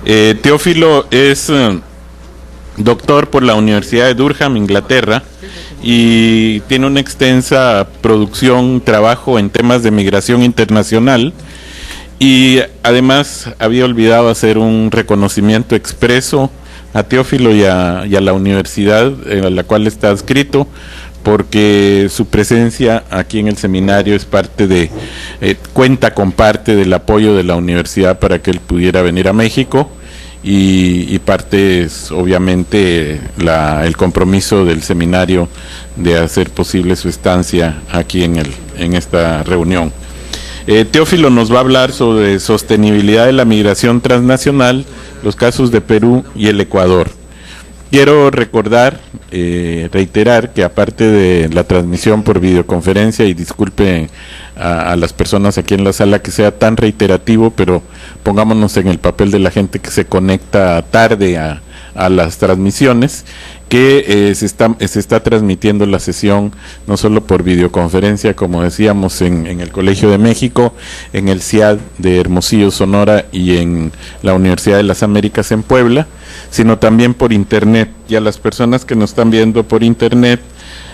Teófilo es doctor por la Universidad de Durham, Inglaterra, y tiene una extensa producción, trabajo en temas de migración internacional, y además había olvidado hacer un reconocimiento expreso a Teófilo y a la universidad a la cual está adscrito, porque su presencia aquí en el seminario es parte de, cuenta con parte del apoyo de la universidad para que él pudiera venir a México, y parte es obviamente el compromiso del seminario de hacer posible su estancia aquí en esta reunión. Teófilo nos va a hablar sobre sostenibilidad de la migración transnacional, los casos de Perú y el Ecuador. Quiero recordar, reiterar que aparte de la transmisión por videoconferencia, y disculpe a las personas aquí en la sala que sea tan reiterativo, pero pongámonos en el papel de la gente que se conecta tarde a las transmisiones, que se está transmitiendo la sesión no solo por videoconferencia, como decíamos, en el Colegio de México, en el CIAD de Hermosillo, Sonora, y en la Universidad de las Américas en Puebla, sino también por internet. Y a las personas que nos están viendo por internet,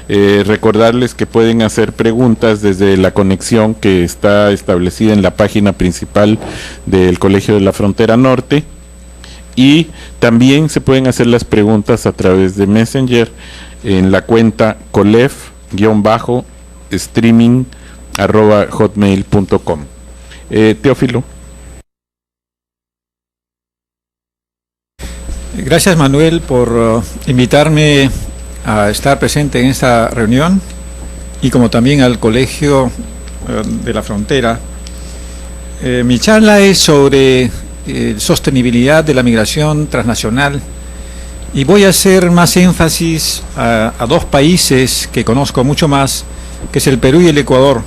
recordarles que pueden hacer preguntas desde la conexión que está establecida en la página principal del Colegio de la Frontera Norte, y también se pueden hacer las preguntas a través de Messenger en la cuenta colef-streaming@hotmail.com. Teófilo. Gracias, Manuel, por invitarme a estar presente en esta reunión, y como también al Colegio de la Frontera. Mi charla es sobre sostenibilidad de la migración transnacional, y voy a hacer más énfasis a dos países que conozco mucho más, que es el Perú y el Ecuador,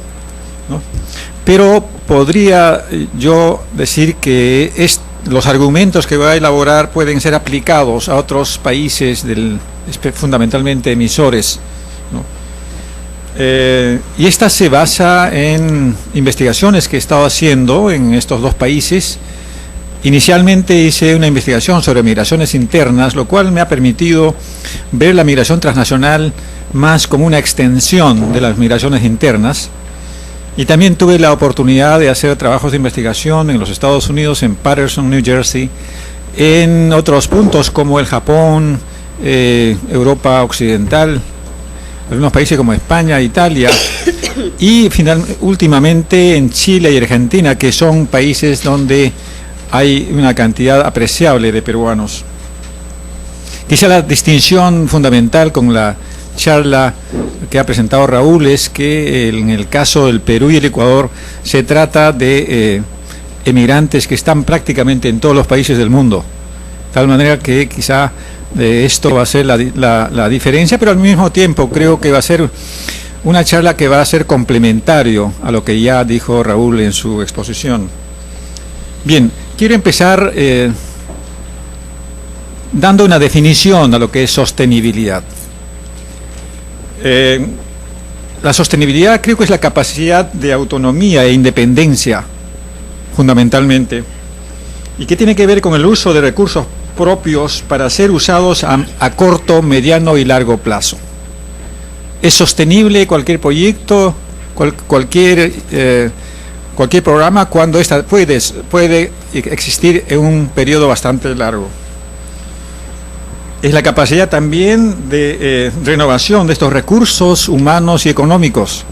¿no? Pero podría yo decir que los argumentos que voy a elaborar pueden ser aplicados a otros países, fundamentalmente emisores, ¿no? Y esta se basa en investigaciones que he estado haciendo en estos dos países. Inicialmente hice una investigación sobre migraciones internas, lo cual me ha permitido ver la migración transnacional más como una extensión de las migraciones internas. Y también tuve la oportunidad de hacer trabajos de investigación en los Estados Unidos, en Paterson, New Jersey, en otros puntos como el Japón, Europa Occidental, algunos países como España, Italia, y últimamente en Chile y Argentina, que son países donde hay una cantidad apreciable de peruanos. Quizá la distinción fundamental con la charla que ha presentado Raúl es que en el caso del Perú y el Ecuador se trata de emigrantes que están prácticamente en todos los países del mundo, de tal manera que quizá esto va a ser la diferencia, pero al mismo tiempo creo que va a ser una charla que va a ser complementario a lo que ya dijo Raúl en su exposición. Bien, quiero empezar dando una definición a lo que es sostenibilidad. La sostenibilidad creo que es la capacidad de autonomía e independencia, fundamentalmente, y que tiene que ver con el uso de recursos propios para ser usados a corto, mediano y largo plazo. Es sostenible cualquier proyecto, cualquier programa, cuando esta puede existir en un periodo bastante largo. Es la capacidad también de renovación de estos recursos humanos y económicos,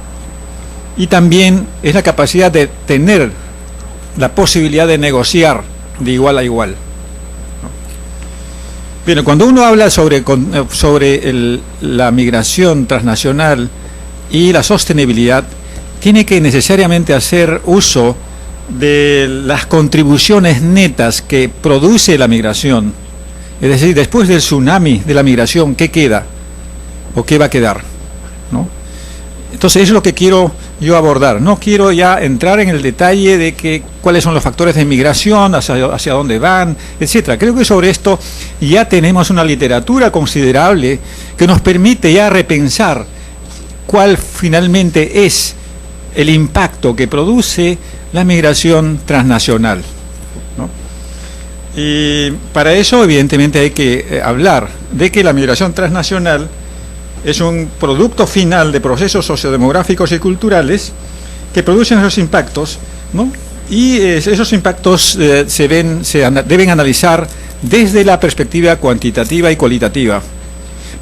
y también es la capacidad de tener la posibilidad de negociar de igual a igual. Bien, cuando uno habla sobre la migración transnacional y la sostenibilidad, tiene que necesariamente hacer uso de las contribuciones netas que produce la migración. Es decir, después del tsunami de la migración, ¿qué queda? ¿O qué va a quedar? ¿No? Entonces, eso es lo que quiero yo abordar. No quiero ya entrar en el detalle de cuáles son los factores de migración, hacia dónde van, etcétera. Creo que sobre esto ya tenemos una literatura considerable que nos permite ya repensar cuál finalmente es el impacto que produce la migración transnacional, ¿no? Y para eso, evidentemente, hay que hablar de que la migración transnacional es un producto final de procesos sociodemográficos y culturales que producen esos impactos, ¿no? Y esos impactos deben analizar desde la perspectiva cuantitativa y cualitativa.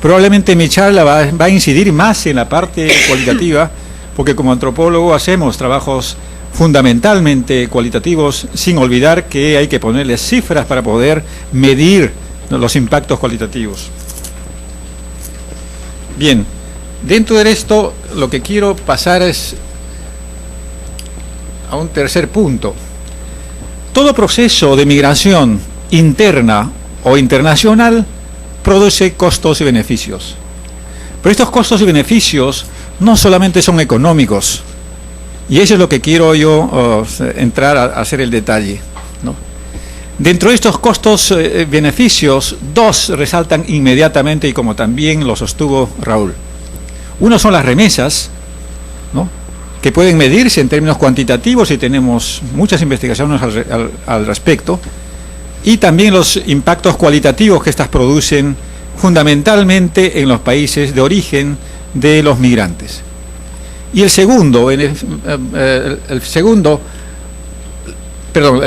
Probablemente mi charla va a incidir más en la parte cualitativa, porque como antropólogo hacemos trabajos fundamentalmente cualitativos, sin olvidar que hay que ponerles cifras para poder medir los impactos cualitativos. Bien, dentro de esto lo que quiero pasar es a un tercer punto. Todo proceso de migración interna o internacional produce costos y beneficios. Pero estos costos y beneficios no solamente son económicos, y eso es lo que quiero yo entrar a hacer el detalle, ¿no? Dentro de estos costos beneficios, dos resaltan inmediatamente, y como también lo sostuvo Raúl. Uno son las remesas, ¿no?, que pueden medirse en términos cuantitativos, y tenemos muchas investigaciones al respecto, y también los impactos cualitativos que estas producen fundamentalmente en los países de origen de los migrantes. Y el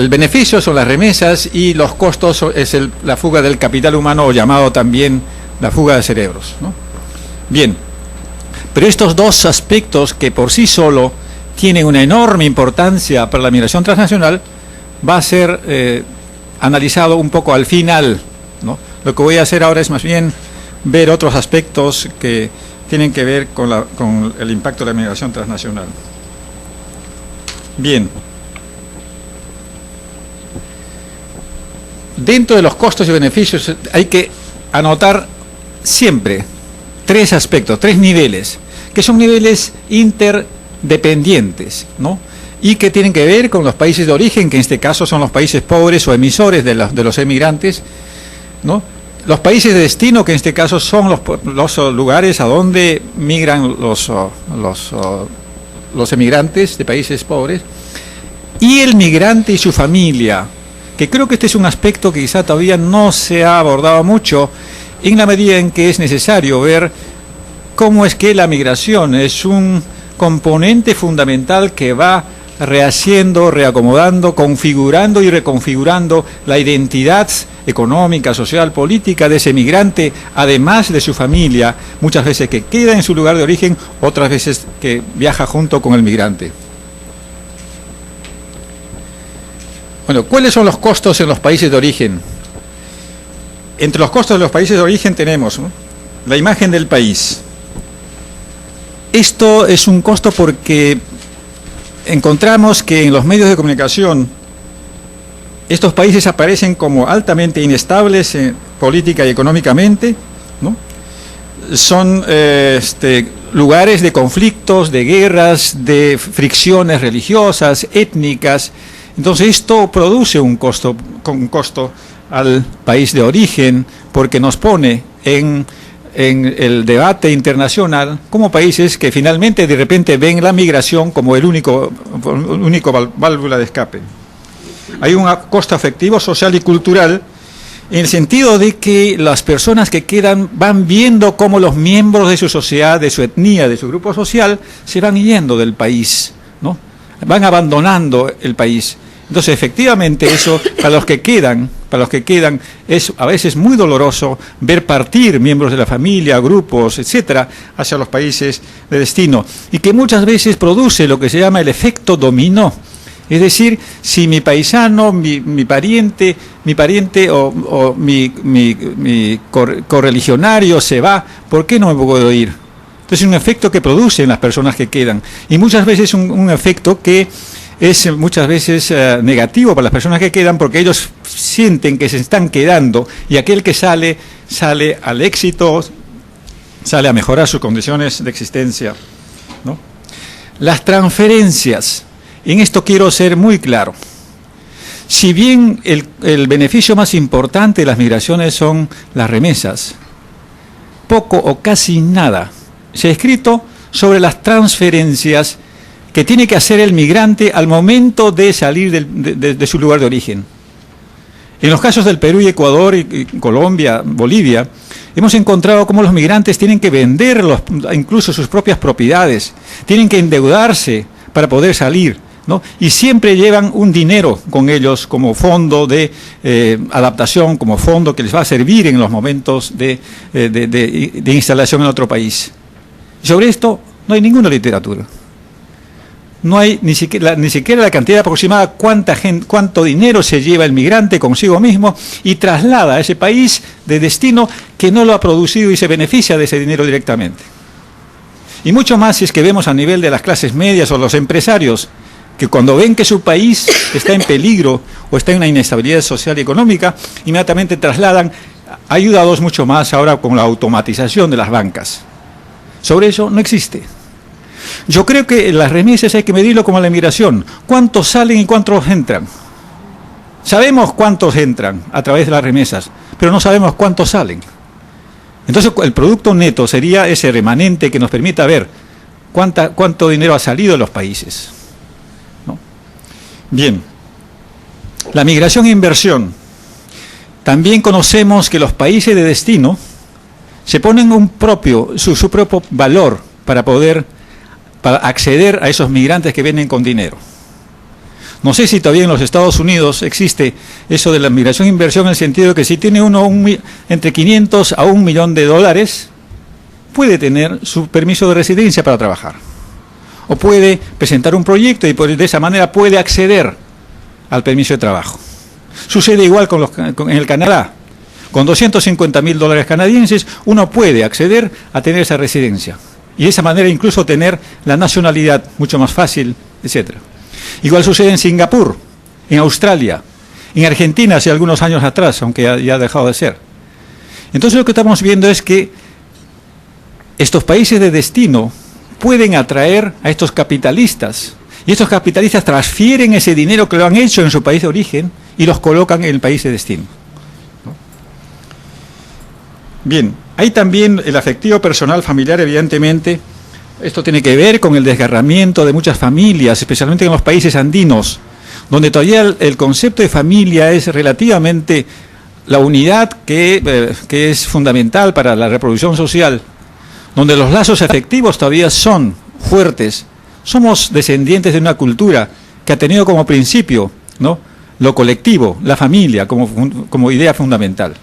beneficio son las remesas, y los costos es la fuga del capital humano, o llamado también la fuga de cerebros, ¿no? Bien, pero estos dos aspectos, que por sí solo tienen una enorme importancia para la migración transnacional, va a ser analizado un poco al final, ¿no? Lo que voy a hacer ahora es más bien ver otros aspectos que tienen que ver con el impacto de la migración transnacional. Bien. Dentro de los costos y beneficios hay que anotar siempre tres aspectos, tres niveles, que son niveles interdependientes, ¿no?, y que tienen que ver con los países de origen, que en este caso son los países pobres o emisores de los emigrantes, ¿no?, los países de destino, que en este caso son los lugares a donde migran los emigrantes de países pobres, y el migrante y su familia, que creo que este es un aspecto que quizá todavía no se ha abordado mucho, en la medida en que es necesario ver cómo es que la migración es un componente fundamental que va rehaciendo, reacomodando, configurando y reconfigurando la identidad económica, social, política de ese migrante, además de su familia, muchas veces que queda en su lugar de origen, otras veces que viaja junto con el migrante. Bueno, ¿cuáles son los costos en los países de origen? Entre los costos de los países de origen tenemos, ¿no?, la imagen del país. Esto es un costo porque encontramos que en los medios de comunicación estos países aparecen como altamente inestables política y económicamente, ¿no? Son lugares de conflictos, de guerras, de fricciones religiosas, étnicas. Entonces esto produce un costo al país de origen, porque nos pone en el debate internacional como países que finalmente de repente ven la migración como el único válvula de escape. Hay un costo afectivo, social y cultural, en el sentido de que las personas que quedan van viendo cómo los miembros de su sociedad, de su etnia, de su grupo social, se van yendo del país, ¿no? Van abandonando el país. Entonces, efectivamente, eso para los que quedan es a veces muy doloroso ver partir miembros de la familia, grupos, etcétera, hacia los países de destino, y que muchas veces produce lo que se llama el efecto dominó. Es decir, si mi paisano, mi pariente o mi correligionario se va, ¿por qué no me puedo ir? Entonces es un efecto que producen las personas que quedan, y muchas veces un efecto que es muchas veces negativo para las personas que quedan, porque ellos sienten que se están quedando, y aquel que sale al éxito, sale a mejorar sus condiciones de existencia, ¿no? Las transferencias. En esto quiero ser muy claro. Si bien el beneficio más importante de las migraciones son las remesas, poco o casi nada se ha escrito sobre las transferencias que tiene que hacer el migrante al momento de salir de su lugar de origen. En los casos del Perú y Ecuador y Colombia, Bolivia, hemos encontrado cómo los migrantes tienen que vender incluso sus propias propiedades, tienen que endeudarse para poder salir, ¿no? Y siempre llevan un dinero con ellos como fondo de adaptación, como fondo que les va a servir en los momentos de instalación en otro país. Sobre esto no hay ninguna literatura. No hay ni siquiera la cantidad aproximada, cuánto dinero se lleva el migrante consigo mismo y traslada a ese país de destino que no lo ha producido y se beneficia de ese dinero directamente. Y mucho más si es que vemos a nivel de las clases medias o los empresarios, que cuando ven que su país está en peligro o está en una inestabilidad social y económica, inmediatamente trasladan, ayudados mucho más ahora con la automatización de las bancas. Sobre eso no existe. Yo creo que las remesas hay que medirlo como la inmigración. ¿Cuántos salen y cuántos entran? Sabemos cuántos entran a través de las remesas, pero no sabemos cuántos salen. Entonces el producto neto sería ese remanente que nos permita ver cuánto dinero ha salido de los países, ¿no? Bien, la migración e inversión. También conocemos que los países de destino se ponen su propio valor para acceder a esos migrantes que vienen con dinero. No sé si todavía en los Estados Unidos existe eso de la migración e inversión, en el sentido de que si tiene uno entre 500 a $1 millón, puede tener su permiso de residencia para trabajar. O puede presentar un proyecto y de esa manera puede acceder al permiso de trabajo. Sucede igual en el Canadá. Con $250,000 canadienses uno puede acceder a tener esa residencia. Y de esa manera incluso tener la nacionalidad mucho más fácil, etc. Igual sucede en Singapur, en Australia, en Argentina hace algunos años atrás, aunque ya ha dejado de ser. Entonces lo que estamos viendo es que estos países de destino pueden atraer a estos capitalistas, y estos capitalistas transfieren ese dinero que lo han hecho en su país de origen y los colocan en el país de destino. Bien, hay también el afectivo personal familiar, evidentemente. Esto tiene que ver con el desgarramiento de muchas familias, especialmente en los países andinos, donde todavía el concepto de familia es relativamente la unidad que es fundamental para la reproducción social, donde los lazos afectivos todavía son fuertes. Somos descendientes de una cultura que ha tenido como principio, ¿no?, lo colectivo, la familia, como idea fundamental.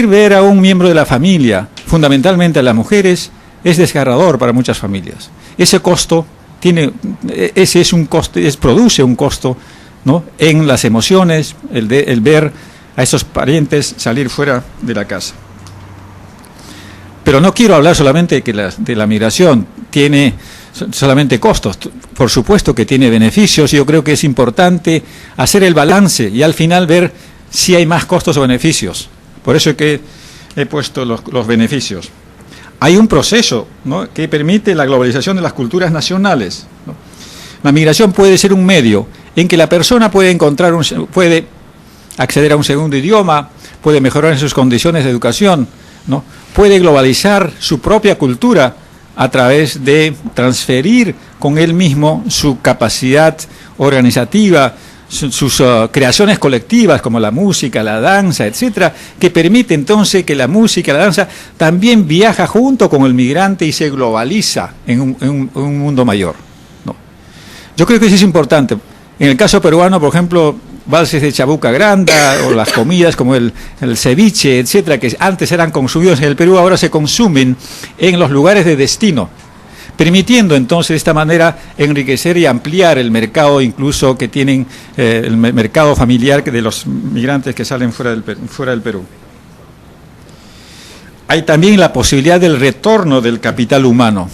Ver a un miembro de la familia, fundamentalmente a las mujeres, es desgarrador para muchas familias. Ese costo produce un costo, ¿no?, en las emociones, el ver a esos parientes salir fuera de la casa. Pero no quiero hablar solamente de la migración, tiene solamente costos. Por supuesto que tiene beneficios, y yo creo que es importante hacer el balance y al final ver si hay más costos o beneficios. Por eso es que he puesto los beneficios. Hay un proceso, ¿no?, que permite la globalización de las culturas nacionales, ¿no? La migración puede ser un medio en que la persona puede acceder a un segundo idioma, puede mejorar sus condiciones de educación, ¿no?, puede globalizar su propia cultura a través de transferir con él mismo su capacidad organizativa, sus creaciones colectivas como la música, la danza, etcétera, que permite entonces que la música, la danza también viaja junto con el migrante y se globaliza en un mundo mayor, ¿no? Yo creo que eso es importante. En el caso peruano, por ejemplo, valses de Chabuca Granda o las comidas como el ceviche, etcétera, que antes eran consumidos en el Perú, ahora se consumen en los lugares de destino, permitiendo entonces de esta manera enriquecer y ampliar el mercado incluso que tienen el mercado familiar de los migrantes que salen fuera del Perú. Hay también la posibilidad del retorno del capital humano.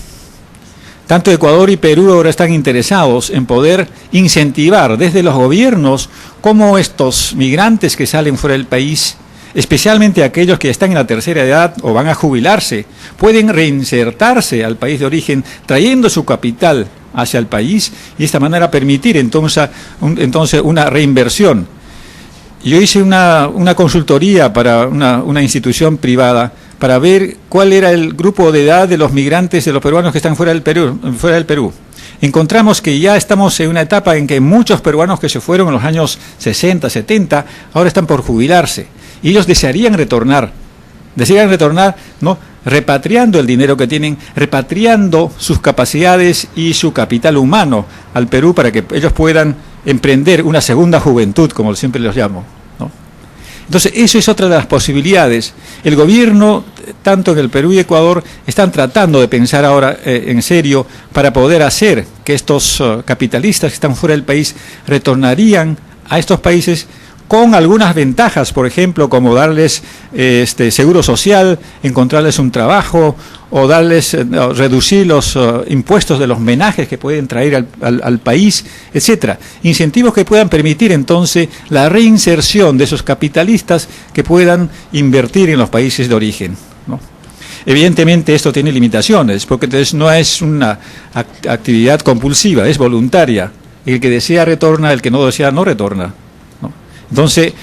Tanto Ecuador y Perú ahora están interesados en poder incentivar desde los gobiernos cómo estos migrantes que salen fuera del país, especialmente aquellos que están en la tercera edad o van a jubilarse, pueden reinsertarse al país de origen trayendo su capital hacia el país y de esta manera permitir entonces una reinversión. Yo hice una consultoría para una institución privada para ver cuál era el grupo de edad de los migrantes, de los peruanos que están fuera del Perú. encontramos que ya estamos en una etapa en que muchos peruanos que se fueron en los años 60, 70, ahora están por jubilarse. Y ellos desearían retornar, ¿no?, repatriando el dinero que tienen, repatriando sus capacidades y su capital humano al Perú para que ellos puedan emprender una segunda juventud, como siempre los llamo, ¿no? Entonces, eso es otra de las posibilidades. El gobierno, tanto en el Perú y Ecuador, están tratando de pensar ahora en serio para poder hacer que estos capitalistas que están fuera del país retornarían a estos países con algunas ventajas, por ejemplo, como darles seguro social, encontrarles un trabajo, o darles, reducir los impuestos de los menajes que pueden traer al país, etcétera. Incentivos que puedan permitir entonces la reinserción de esos capitalistas que puedan invertir en los países de origen, ¿no? Evidentemente esto tiene limitaciones, porque entonces no es una actividad compulsiva, es voluntaria. El que desea retorna, el que no desea no retorna. Entonces,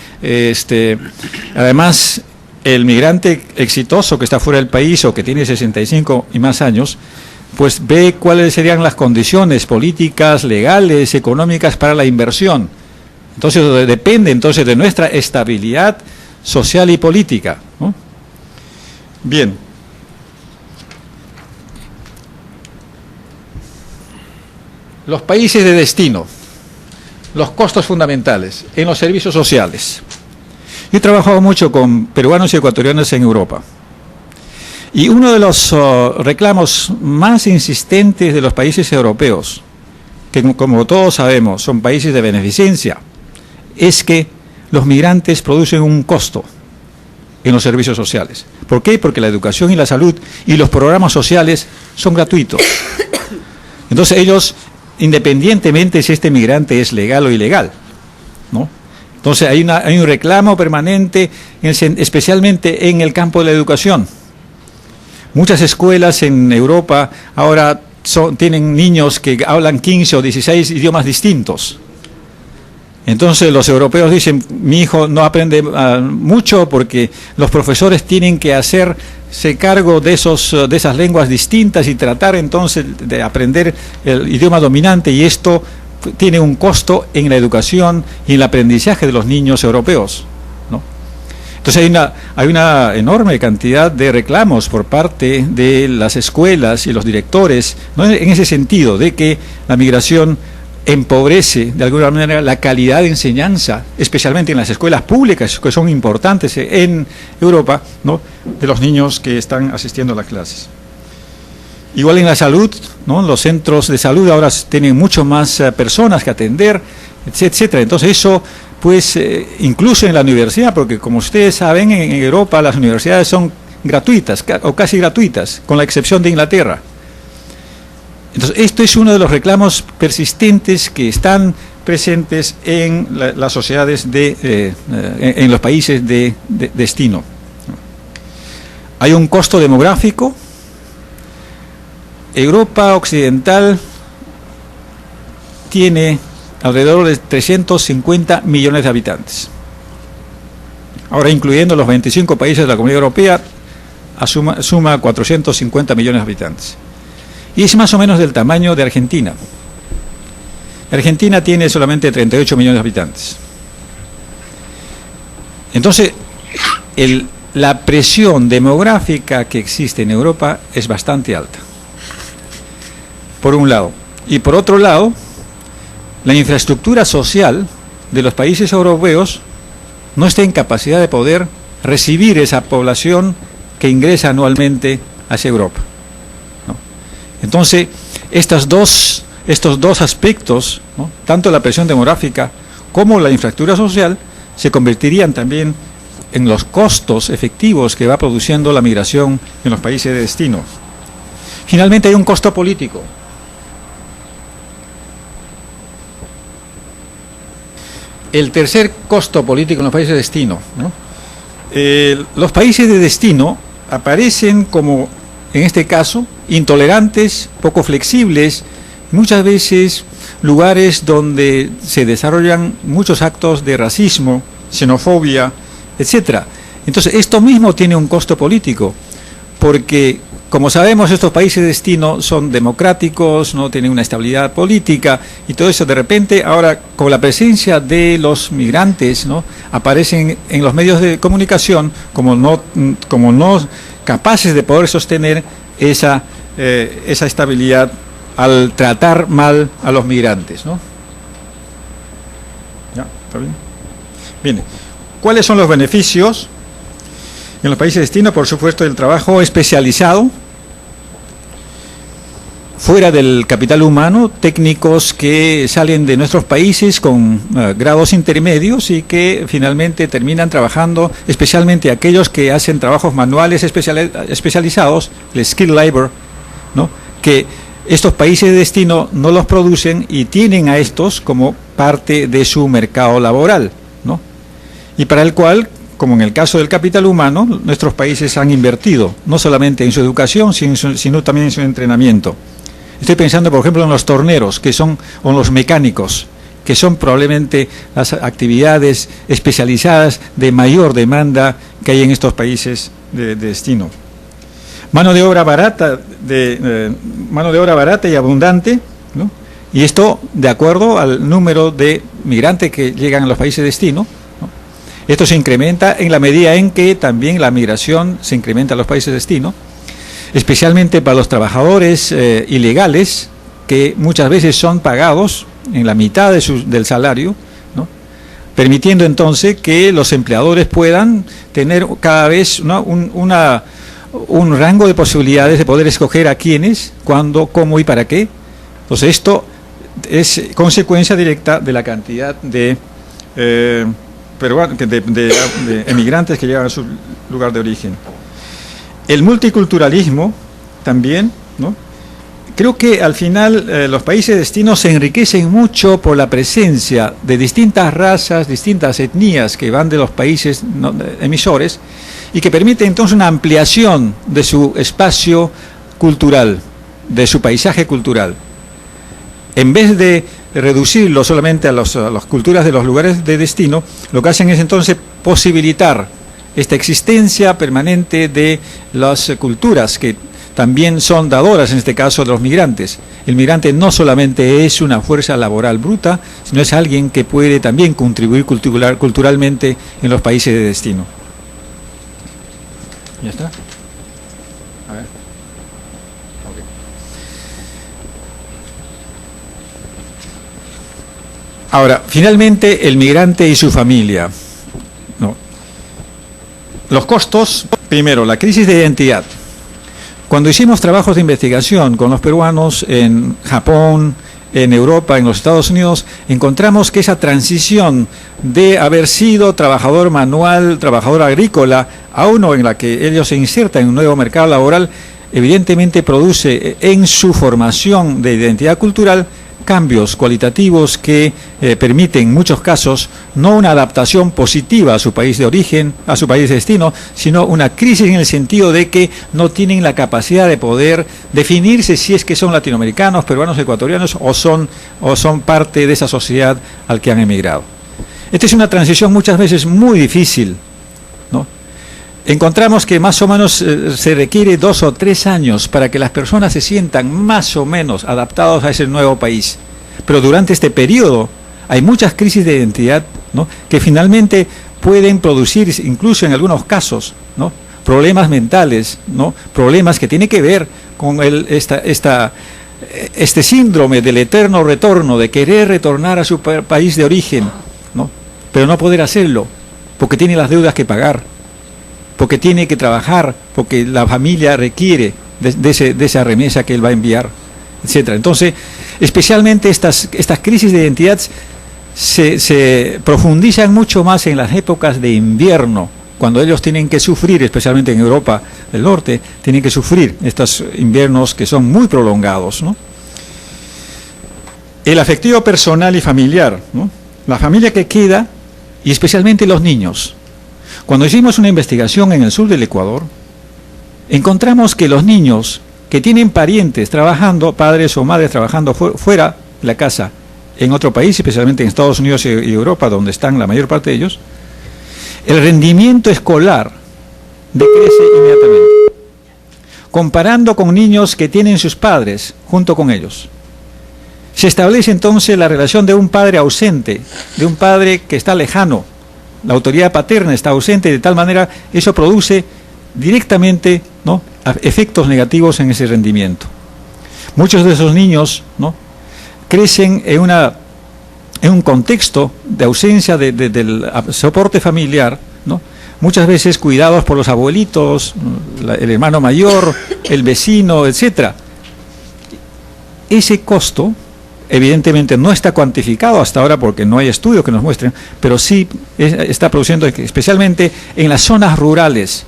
además, el migrante exitoso que está fuera del país o que tiene 65 y más años, pues ve cuáles serían las condiciones políticas, legales, económicas para la inversión. Entonces, depende entonces de nuestra estabilidad social y política, ¿no? Bien. Los países de destino. Los costos fundamentales en los servicios sociales. Yo he trabajado mucho con peruanos y ecuatorianos en Europa. Y uno de los reclamos más insistentes de los países europeos, que como todos sabemos son países de beneficencia, es que los migrantes producen un costo en los servicios sociales. ¿Por qué? Porque la educación y la salud y los programas sociales son gratuitos. Entonces ellos, independientemente si este migrante es legal o ilegal, ¿no? Entonces hay un reclamo permanente, especialmente en el campo de la educación. Muchas escuelas en Europa ahora tienen niños que hablan 15 o 16 idiomas distintos. Entonces los europeos dicen, mi hijo no aprende mucho porque los profesores tienen que hacerse cargo de esas lenguas distintas y tratar entonces de aprender el idioma dominante, y esto tiene un costo en la educación y en el aprendizaje de los niños europeos, ¿no? Entonces hay una enorme cantidad de reclamos por parte de las escuelas y los directores, ¿no?, en ese sentido de que la migración empobrece de alguna manera la calidad de enseñanza, especialmente en las escuelas públicas, que son importantes en Europa, ¿no?, de los niños que están asistiendo a las clases. Igual en la salud, ¿no?, los centros de salud ahora tienen mucho más personas que atender, etcétera. Entonces eso, pues, incluso en la universidad, porque como ustedes saben, en Europa las universidades son gratuitas, o casi gratuitas, con la excepción de Inglaterra. Entonces, esto es uno de los reclamos persistentes que están presentes en las sociedades en los países de destino. Hay un costo demográfico. Europa occidental tiene alrededor de 350 millones de habitantes. Ahora, incluyendo los 25 países de la Comunidad Europea, suma 450 millones de habitantes. Y es más o menos del tamaño de Argentina. Argentina tiene solamente 38 millones de habitantes. Entonces, la presión demográfica que existe en Europa es bastante alta, por un lado. Y por otro lado, la infraestructura social de los países europeos no está en capacidad de poder recibir esa población que ingresa anualmente hacia Europa. Entonces, estos dos aspectos, ¿no?, tanto la presión demográfica como la infraestructura social, se convertirían también en los costos efectivos que va produciendo la migración en los países de destino. Finalmente hay un costo político. El tercer costo político en los países de destino, ¿no? Los países de destino aparecen como, en este caso, intolerantes, poco flexibles, muchas veces lugares donde se desarrollan muchos actos de racismo, xenofobia, etcétera. Entonces, esto mismo tiene un costo político, porque como sabemos, estos países de destino son democráticos, no tienen una estabilidad política y todo eso. De repente, ahora, con la presencia de los migrantes, ¿no?, aparecen en los medios de comunicación como no capaces de poder sostener esa estabilidad al tratar mal a los migrantes, ¿no? ¿Ya? ¿Está bien? Bien. ¿Cuáles son los beneficios en los países de destino? Por supuesto, el trabajo especializado, fuera del capital humano, técnicos que salen de nuestros países con grados intermedios y que finalmente terminan trabajando, especialmente aquellos que hacen trabajos manuales especializados, el skill labor, ¿no?, que estos países de destino no los producen y tienen a estos como parte de su mercado laboral, ¿no?, y para el cual, como en el caso del capital humano, nuestros países han invertido, no solamente en su educación, sino también en su entrenamiento. Estoy pensando, por ejemplo, en los torneros, o en los mecánicos, que son probablemente las actividades especializadas de mayor demanda que hay en estos países de destino. Mano de obra barata y abundante, ¿no?, y esto de acuerdo al número de migrantes que llegan a los países de destino, ¿no? Esto se incrementa en la medida en que también la migración se incrementa a los países de destino, especialmente para los trabajadores ilegales, que muchas veces son pagados en la mitad del salario, ¿no?, permitiendo entonces que los empleadores puedan tener cada vez, ¿no?, un rango de posibilidades de poder escoger a quiénes, cuándo, cómo y para qué. Entonces esto es consecuencia directa de la cantidad de emigrantes que llegan a su lugar de origen. El multiculturalismo también, ¿no? Creo que al final los países de destino se enriquecen mucho por la presencia de distintas razas, distintas etnias que van de los países, ¿no?, emisores, y que permite entonces una ampliación de su espacio cultural, de su paisaje cultural. En vez de reducirlo solamente a las culturas de los lugares de destino, lo que hacen es entonces posibilitar esta existencia permanente de las culturas que también son dadoras, en este caso, de los migrantes. El migrante no solamente es una fuerza laboral bruta, sino es alguien que puede también contribuir culturalmente en los países de destino. ¿Ya está? A ver. Okay. Ahora, finalmente, el migrante y su familia. No. Los costos, primero, la crisis de identidad. Cuando hicimos trabajos de investigación con los peruanos en Japón, en Europa, en los Estados Unidos, encontramos que esa transición de haber sido trabajador manual, trabajador agrícola, a uno en la que ellos se insertan en un nuevo mercado laboral, evidentemente produce en su formación de identidad cultural cambios cualitativos que permiten en muchos casos no una adaptación positiva a su país de origen, a su país de destino, sino una crisis en el sentido de que no tienen la capacidad de poder definirse si es que son latinoamericanos, peruanos, ecuatorianos o son parte de esa sociedad al que han emigrado. Esta es una transición muchas veces muy difícil, ¿no? Encontramos que más o menos se requiere 2 o 3 años para que las personas se sientan más o menos adaptados a ese nuevo país. Pero durante este periodo hay muchas crisis de identidad, ¿no?, que finalmente pueden producir, incluso en algunos casos, ¿no?, problemas mentales, ¿no?, problemas que tienen que ver con este síndrome del eterno retorno, de querer retornar a su país de origen, ¿no?, pero no poder hacerlo porque tiene las deudas que pagar, porque tiene que trabajar, porque la familia requiere de esa remesa que él va a enviar, etcétera. Entonces, especialmente estas crisis de identidad se profundizan mucho más en las épocas de invierno, cuando ellos tienen que sufrir, especialmente en Europa del Norte, tienen que sufrir estos inviernos que son muy prolongados, ¿no? El afectivo personal y familiar, ¿no?, la familia que queda, y especialmente los niños. Cuando hicimos una investigación en el sur del Ecuador, encontramos que los niños que tienen parientes trabajando, padres o madres trabajando fuera de la casa, en otro país, especialmente en Estados Unidos y Europa, donde están la mayor parte de ellos, el rendimiento escolar decrece inmediatamente. comparando con niños que tienen sus padres junto con ellos. Se establece entonces la relación de un padre ausente, de un padre que está lejano. La autoridad paterna está ausente, de tal manera eso produce directamente, ¿no?, efectos negativos en ese rendimiento. Muchos de esos niños, ¿no?, crecen en un contexto de ausencia del soporte familiar, ¿no?, muchas veces cuidados por los abuelitos, el hermano mayor, el vecino, etcétera. Ese costo evidentemente no está cuantificado hasta ahora porque no hay estudios que nos muestren, pero sí está produciendo, especialmente en las zonas rurales,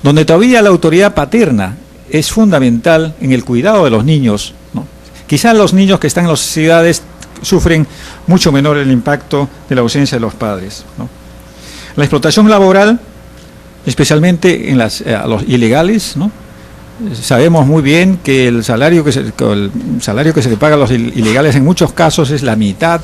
donde todavía la autoridad paterna es fundamental en el cuidado de los niños, ¿no? Quizás los niños que están en las ciudades sufren mucho menor el impacto de la ausencia de los padres, ¿no? La explotación laboral, especialmente en a los ilegales, ¿no? Sabemos muy bien que el salario que se le paga a los ilegales en muchos casos es la mitad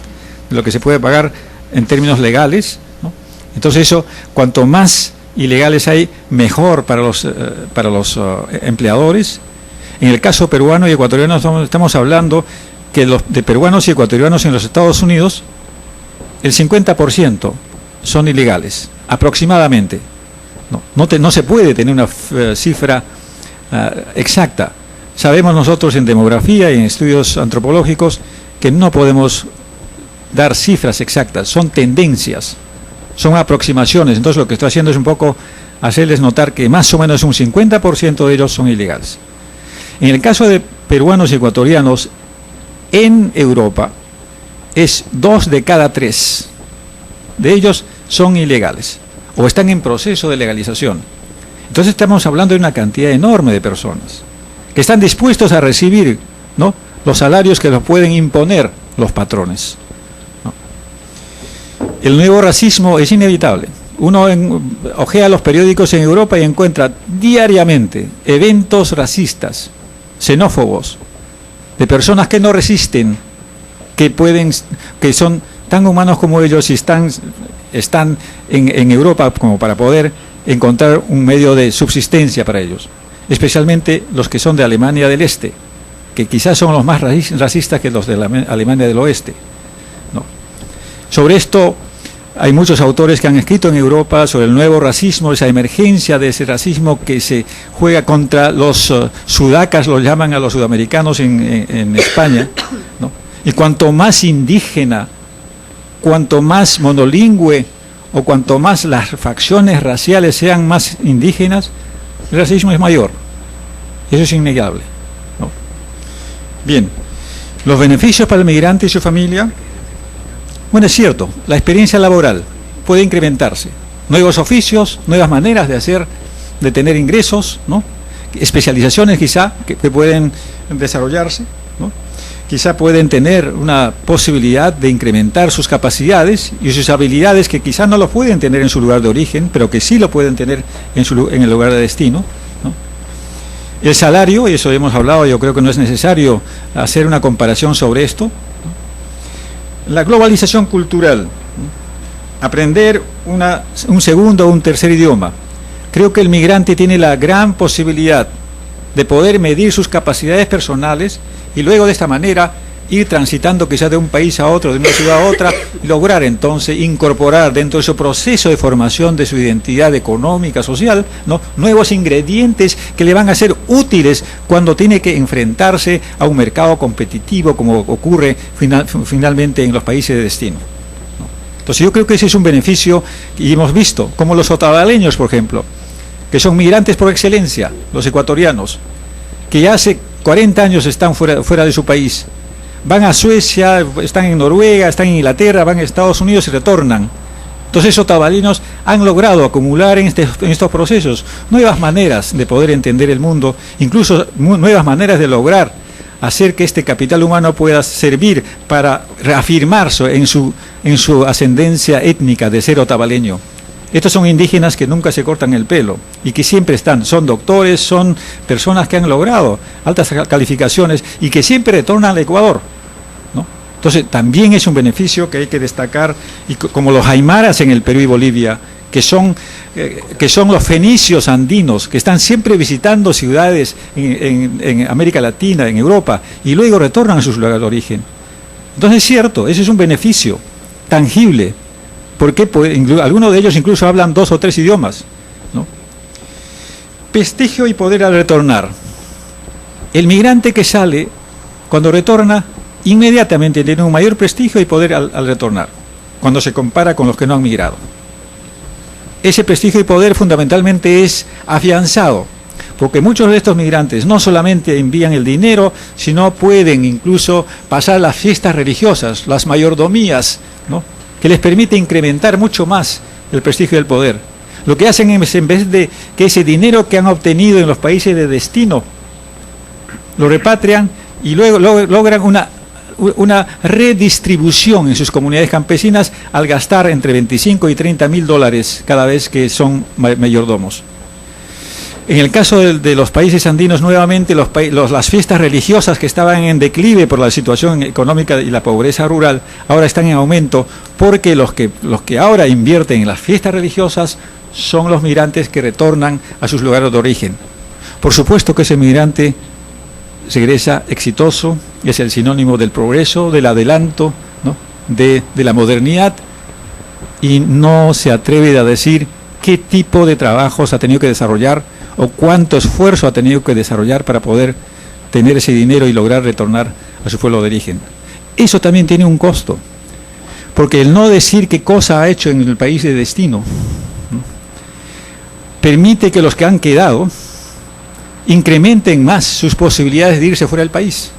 de lo que se puede pagar en términos legales, ¿no? Entonces eso, cuanto más ilegales hay, mejor para los empleadores. En el caso peruano y ecuatoriano estamos hablando que de peruanos y ecuatorianos en los Estados Unidos, el 50% son ilegales, aproximadamente. No se puede tener una cifra exacta. Sabemos nosotros en demografía y en estudios antropológicos que no podemos dar cifras exactas, son tendencias, son aproximaciones. Entonces lo que estoy haciendo es un poco hacerles notar que más o menos un 50% de ellos son ilegales. En el caso de peruanos y ecuatorianos, en Europa es 2 de cada 3 de ellos son ilegales o están en proceso de legalización. Entonces estamos hablando de una cantidad enorme de personas que están dispuestos a recibir, ¿no?, los salarios que los pueden imponer los patrones, ¿no? El nuevo racismo es inevitable. Uno ojea los periódicos en Europa y encuentra diariamente eventos racistas, xenófobos, de personas que no resisten, que son tan humanos como ellos y están en Europa como para poder encontrar un medio de subsistencia para ellos, especialmente los que son de Alemania del Este, que quizás son los más racistas que los de la Alemania del Oeste, ¿no? Sobre esto hay muchos autores que han escrito en Europa sobre el nuevo racismo, esa emergencia de ese racismo que se juega contra los sudacas, lo llaman a los sudamericanos en España, ¿no? Y cuanto más indígena, cuanto más monolingüe o cuanto más las facciones raciales sean más indígenas, el racismo es mayor. Eso es innegable, ¿no? Bien, los beneficios para el migrante y su familia. Bueno, es cierto, la experiencia laboral puede incrementarse. Nuevos oficios, nuevas maneras de tener ingresos, ¿no? Especializaciones quizá que pueden desarrollarse, ¿no? Quizá pueden tener una posibilidad de incrementar sus capacidades y sus habilidades que quizá no lo pueden tener en su lugar de origen, pero que sí lo pueden tener en el lugar de destino, ¿no? El salario, y eso hemos hablado, yo creo que no es necesario hacer una comparación sobre esto, ¿no? La globalización cultural, ¿no? Aprender un segundo o un tercer idioma. Creo que el migrante tiene la gran posibilidad de poder medir sus capacidades personales y luego de esta manera ir transitando quizás de un país a otro, de una ciudad a otra, y lograr entonces incorporar dentro de su proceso de formación de su identidad económica, social, ¿no?, nuevos ingredientes que le van a ser útiles cuando tiene que enfrentarse a un mercado competitivo, como ocurre finalmente en los países de destino, ¿no? Entonces yo creo que ese es un beneficio, y hemos visto como los otavaleños, por ejemplo, que son migrantes por excelencia, los ecuatorianos, que ya hace 40 años están fuera de su país, van a Suecia, están en Noruega, están en Inglaterra, van a Estados Unidos y retornan. Entonces esos otavalinos han logrado acumular en estos procesos nuevas maneras de poder entender el mundo, incluso nuevas maneras de lograr hacer que este capital humano pueda servir para reafirmarse en su ascendencia étnica de ser otavaleño. Estos son indígenas que nunca se cortan el pelo y que siempre son doctores, son personas que han logrado altas calificaciones y que siempre retornan al Ecuador, ¿no? Entonces también es un beneficio que hay que destacar, y como los aymaras en el Perú y Bolivia, que son los fenicios andinos, que están siempre visitando ciudades en América Latina, en Europa, y luego retornan a sus lugares de origen. Entonces es cierto, ese es un beneficio tangible, porque algunos de ellos incluso hablan 2 o 3 idiomas, ¿no? Prestigio y poder al retornar. El migrante que sale, cuando retorna, inmediatamente tiene un mayor prestigio y poder al retornar, cuando se compara con los que no han migrado. Ese prestigio y poder fundamentalmente es afianzado, porque muchos de estos migrantes no solamente envían el dinero, sino pueden incluso pasar las fiestas religiosas, las mayordomías, ¿no?, que les permite incrementar mucho más el prestigio y el poder. Lo que hacen es, en vez de que ese dinero que han obtenido en los países de destino, lo repatrian y luego logran una redistribución en sus comunidades campesinas al gastar entre 25 y 30 mil dólares cada vez que son mayordomos. En el caso de los países andinos, nuevamente las fiestas religiosas que estaban en declive por la situación económica y la pobreza rural, ahora están en aumento, porque los que ahora invierten en las fiestas religiosas son los migrantes que retornan a sus lugares de origen. Por supuesto que ese migrante regresa exitoso, es el sinónimo del progreso, del adelanto, ¿no?, de la modernidad, y no se atreve a decir qué tipo de trabajos ha tenido que desarrollar o cuánto esfuerzo ha tenido que desarrollar para poder tener ese dinero y lograr retornar a su pueblo de origen. Eso también tiene un costo, porque el no decir qué cosa ha hecho en el país de destino, ¿no?, permite que los que han quedado incrementen más sus posibilidades de irse fuera del país.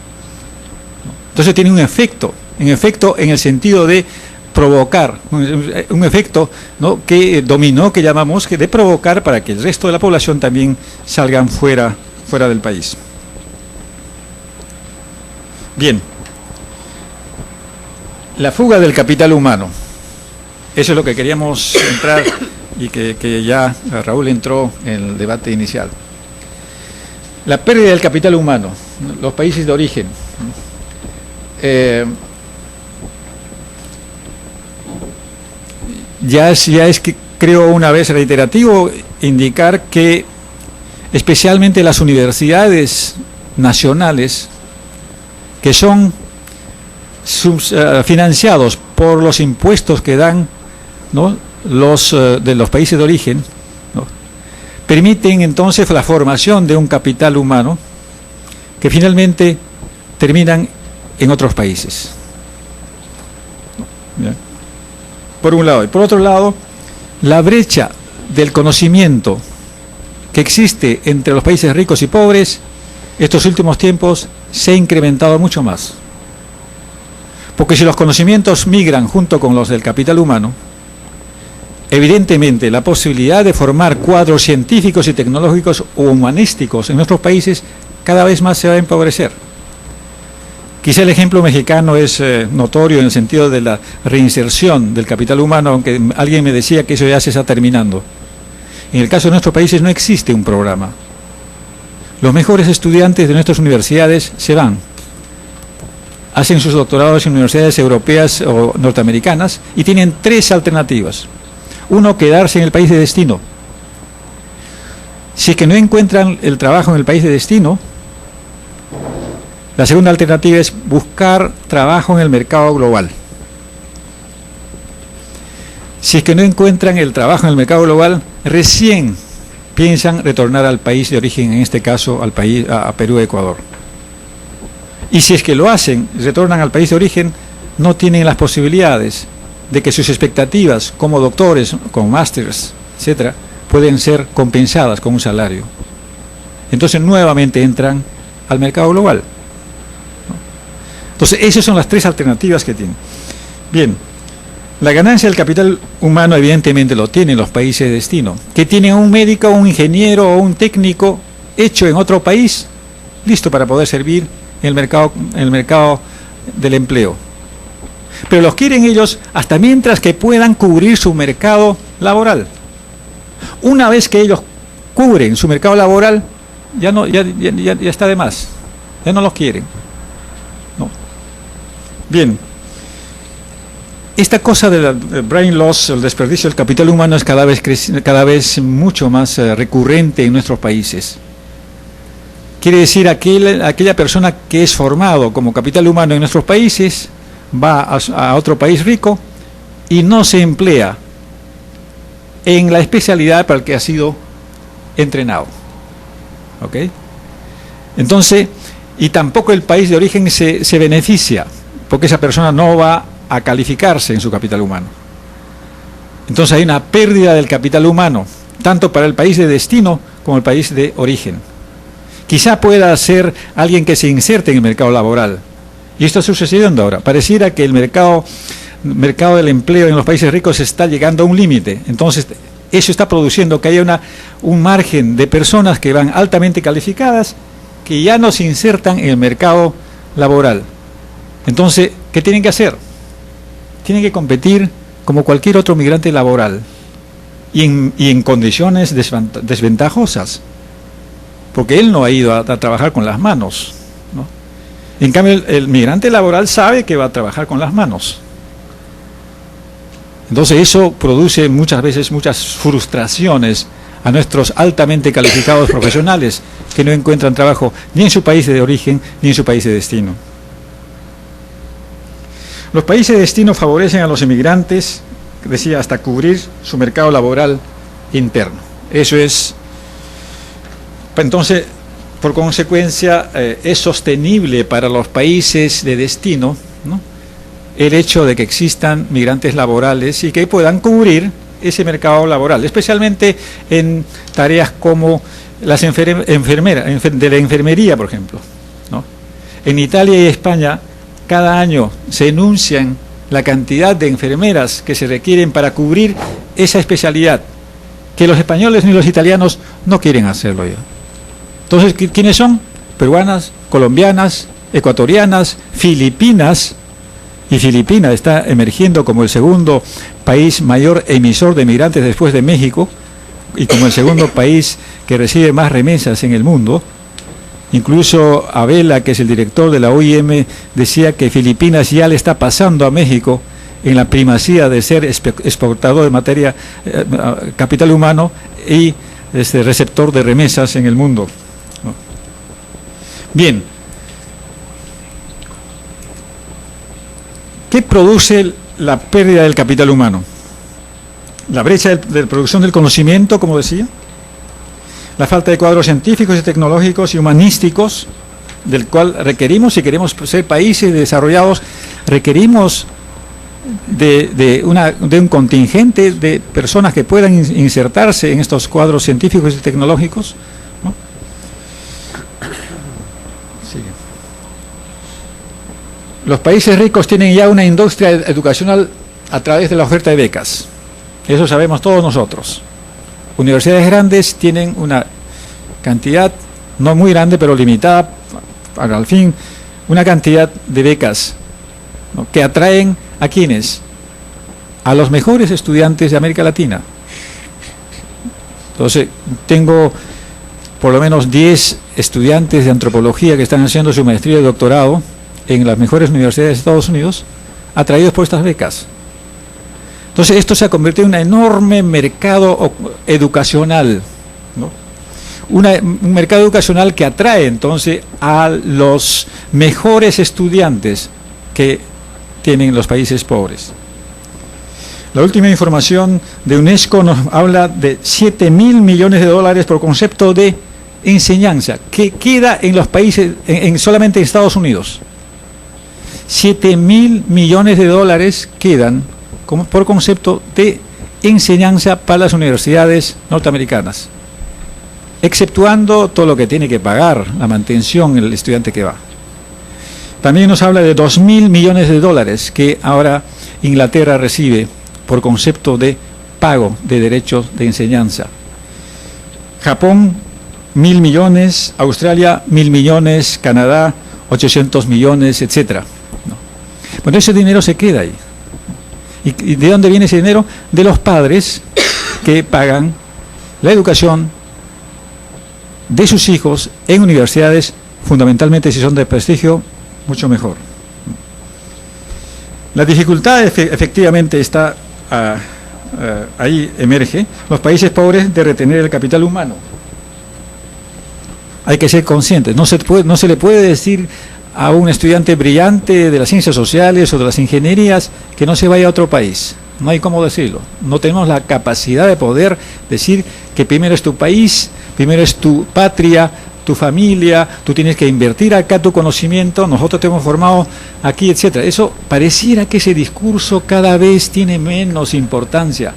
Entonces tiene un efecto en el sentido de provocar, un efecto, ¿no?, que dominó, que llamamos, que de provocar para que el resto de la población también salgan fuera del país. Bien, la fuga del capital humano, eso es lo que queríamos entrar y que ya Raúl entró en el debate inicial. La pérdida del capital humano, los países de origen. Ya es que creo una vez reiterativo indicar que especialmente las universidades nacionales, que son financiados por los impuestos que dan, ¿no?, de los países de origen, ¿no?, permiten entonces la formación de un capital humano que finalmente terminan en otros países. ¿Bien? Por un lado. Y por otro lado, la brecha del conocimiento que existe entre los países ricos y pobres, estos últimos tiempos se ha incrementado mucho más. Porque si los conocimientos migran junto con los del capital humano, evidentemente la posibilidad de formar cuadros científicos y tecnológicos o humanísticos en nuestros países cada vez más se va a empobrecer. Quizá el ejemplo mexicano es notorio en el sentido de la reinserción del capital humano, aunque alguien me decía que eso ya se está terminando. En el caso de nuestros países no existe un programa. Los mejores estudiantes de nuestras universidades se van, hacen sus doctorados en universidades europeas o norteamericanas y tienen 3 alternativas. Uno, quedarse en el país de destino. Si es que no encuentran el trabajo en el país de destino, la segunda alternativa es buscar trabajo en el mercado global. Si es que no encuentran el trabajo en el mercado global, recién piensan retornar al país de origen, en este caso al país, a Perú, Ecuador. Y si es que lo hacen, retornan al país de origen, no tienen las posibilidades de que sus expectativas como doctores, con másters, etcétera, pueden ser compensadas con un salario. Entonces nuevamente entran al mercado global. Entonces esas son las 3 alternativas que tienen. Bien, la ganancia del capital humano evidentemente lo tienen los países de destino, que tienen un médico, un ingeniero o un técnico hecho en otro país, listo para poder servir en el mercado del empleo. Pero los quieren ellos hasta mientras que puedan cubrir su mercado laboral. Una vez que ellos cubren su mercado laboral, ya está de más, ya no los quieren. No. Bien, esta cosa del brain loss, el desperdicio del capital humano, es cada vez mucho más recurrente en nuestros países. Quiere decir, aquella persona que es formado como capital humano en nuestros países va a otro país rico y no se emplea en la especialidad para la que ha sido entrenado. ¿Ok? Entonces, y tampoco el país de origen se beneficia, porque esa persona no va a calificarse en su capital humano. Entonces hay una pérdida del capital humano, tanto para el país de destino como el país de origen. Quizá pueda ser alguien que se inserte en el mercado laboral. Y esto está sucediendo ahora. Pareciera que el mercado del empleo en los países ricos está llegando a un límite. Entonces, eso está produciendo que haya un margen de personas que van altamente calificadas que ya no se insertan en el mercado laboral. Entonces, ¿qué tienen que hacer? Tienen que competir como cualquier otro migrante laboral y en condiciones desventajosas, porque él no ha ido a trabajar con las manos, ¿no? En cambio, el migrante laboral sabe que va a trabajar con las manos. Entonces eso produce muchas veces muchas frustraciones a nuestros altamente calificados profesionales que no encuentran trabajo ni en su país de origen ni en su país de destino. Los países de destino favorecen a los inmigrantes, decía, hasta cubrir su mercado laboral interno. Eso es, entonces, por consecuencia, es sostenible para los países de destino, ¿no?, el hecho de que existan migrantes laborales y que puedan cubrir ese mercado laboral, especialmente en tareas como las de la enfermería, por ejemplo, ¿no? En Italia y España, cada año se enuncian la cantidad de enfermeras que se requieren para cubrir esa especialidad, que los españoles ni los italianos no quieren hacerlo ya. Entonces, ¿quiénes son? Peruanas, colombianas, ecuatorianas, filipinas, y Filipinas está emergiendo como el segundo país mayor emisor de migrantes después de México y como el segundo país que recibe más remesas en el mundo. Incluso Abela, que es el director de la OIM, decía que Filipinas ya le está pasando a México en la primacía de ser exportador de materia, capital humano y receptor de remesas en el mundo, ¿no? Bien. ¿Qué produce la pérdida del capital humano? La brecha de producción del conocimiento, como decía, la falta de cuadros científicos y tecnológicos y humanísticos, del cual requerimos, si queremos ser países desarrollados, requerimos de un contingente de personas que puedan insertarse en estos cuadros científicos y tecnológicos, ¿no? Sigue. Los países ricos tienen ya una industria educacional a través de la oferta de becas. Eso sabemos todos nosotros. Universidades grandes tienen una cantidad, no muy grande, pero limitada, para al fin, una cantidad de becas, ¿no?, que atraen a ¿quiénes? A los mejores estudiantes de América Latina. Entonces, tengo por lo menos 10 estudiantes de antropología que están haciendo su maestría y doctorado en las mejores universidades de Estados Unidos, atraídos por estas becas. Entonces esto se ha convertido en un enorme mercado educacional, ¿no? Un mercado educacional que atrae entonces a los mejores estudiantes que tienen los países pobres. La última información de UNESCO nos habla de 7.000 millones de dólares por concepto de enseñanza, que queda en los países, solamente en Estados Unidos. 7.000 millones de dólares quedan por concepto de enseñanza para las universidades norteamericanas, exceptuando todo lo que tiene que pagar, la mantención, el estudiante que va. También nos habla de 2.000 millones de dólares que ahora Inglaterra recibe por concepto de pago de derechos de enseñanza. Japón, 1.000 millones, Australia, 1.000 millones, Canadá, 800 millones, etcétera. Bueno, ese dinero se queda ahí. ¿Y de dónde viene ese dinero? De los padres que pagan la educación de sus hijos en universidades, fundamentalmente si son de prestigio, mucho mejor. La dificultad efectivamente está, ahí emerge, los países pobres de retener el capital humano. Hay que ser conscientes, no se le puede decir a un estudiante brillante de las ciencias sociales o de las ingenierías que no se vaya a otro país. No hay cómo decirlo. No tenemos la capacidad de poder decir que primero es tu país, primero es tu patria, tu familia, tú tienes que invertir acá tu conocimiento, nosotros te hemos formado aquí, etcétera. Eso pareciera que ese discurso cada vez tiene menos importancia.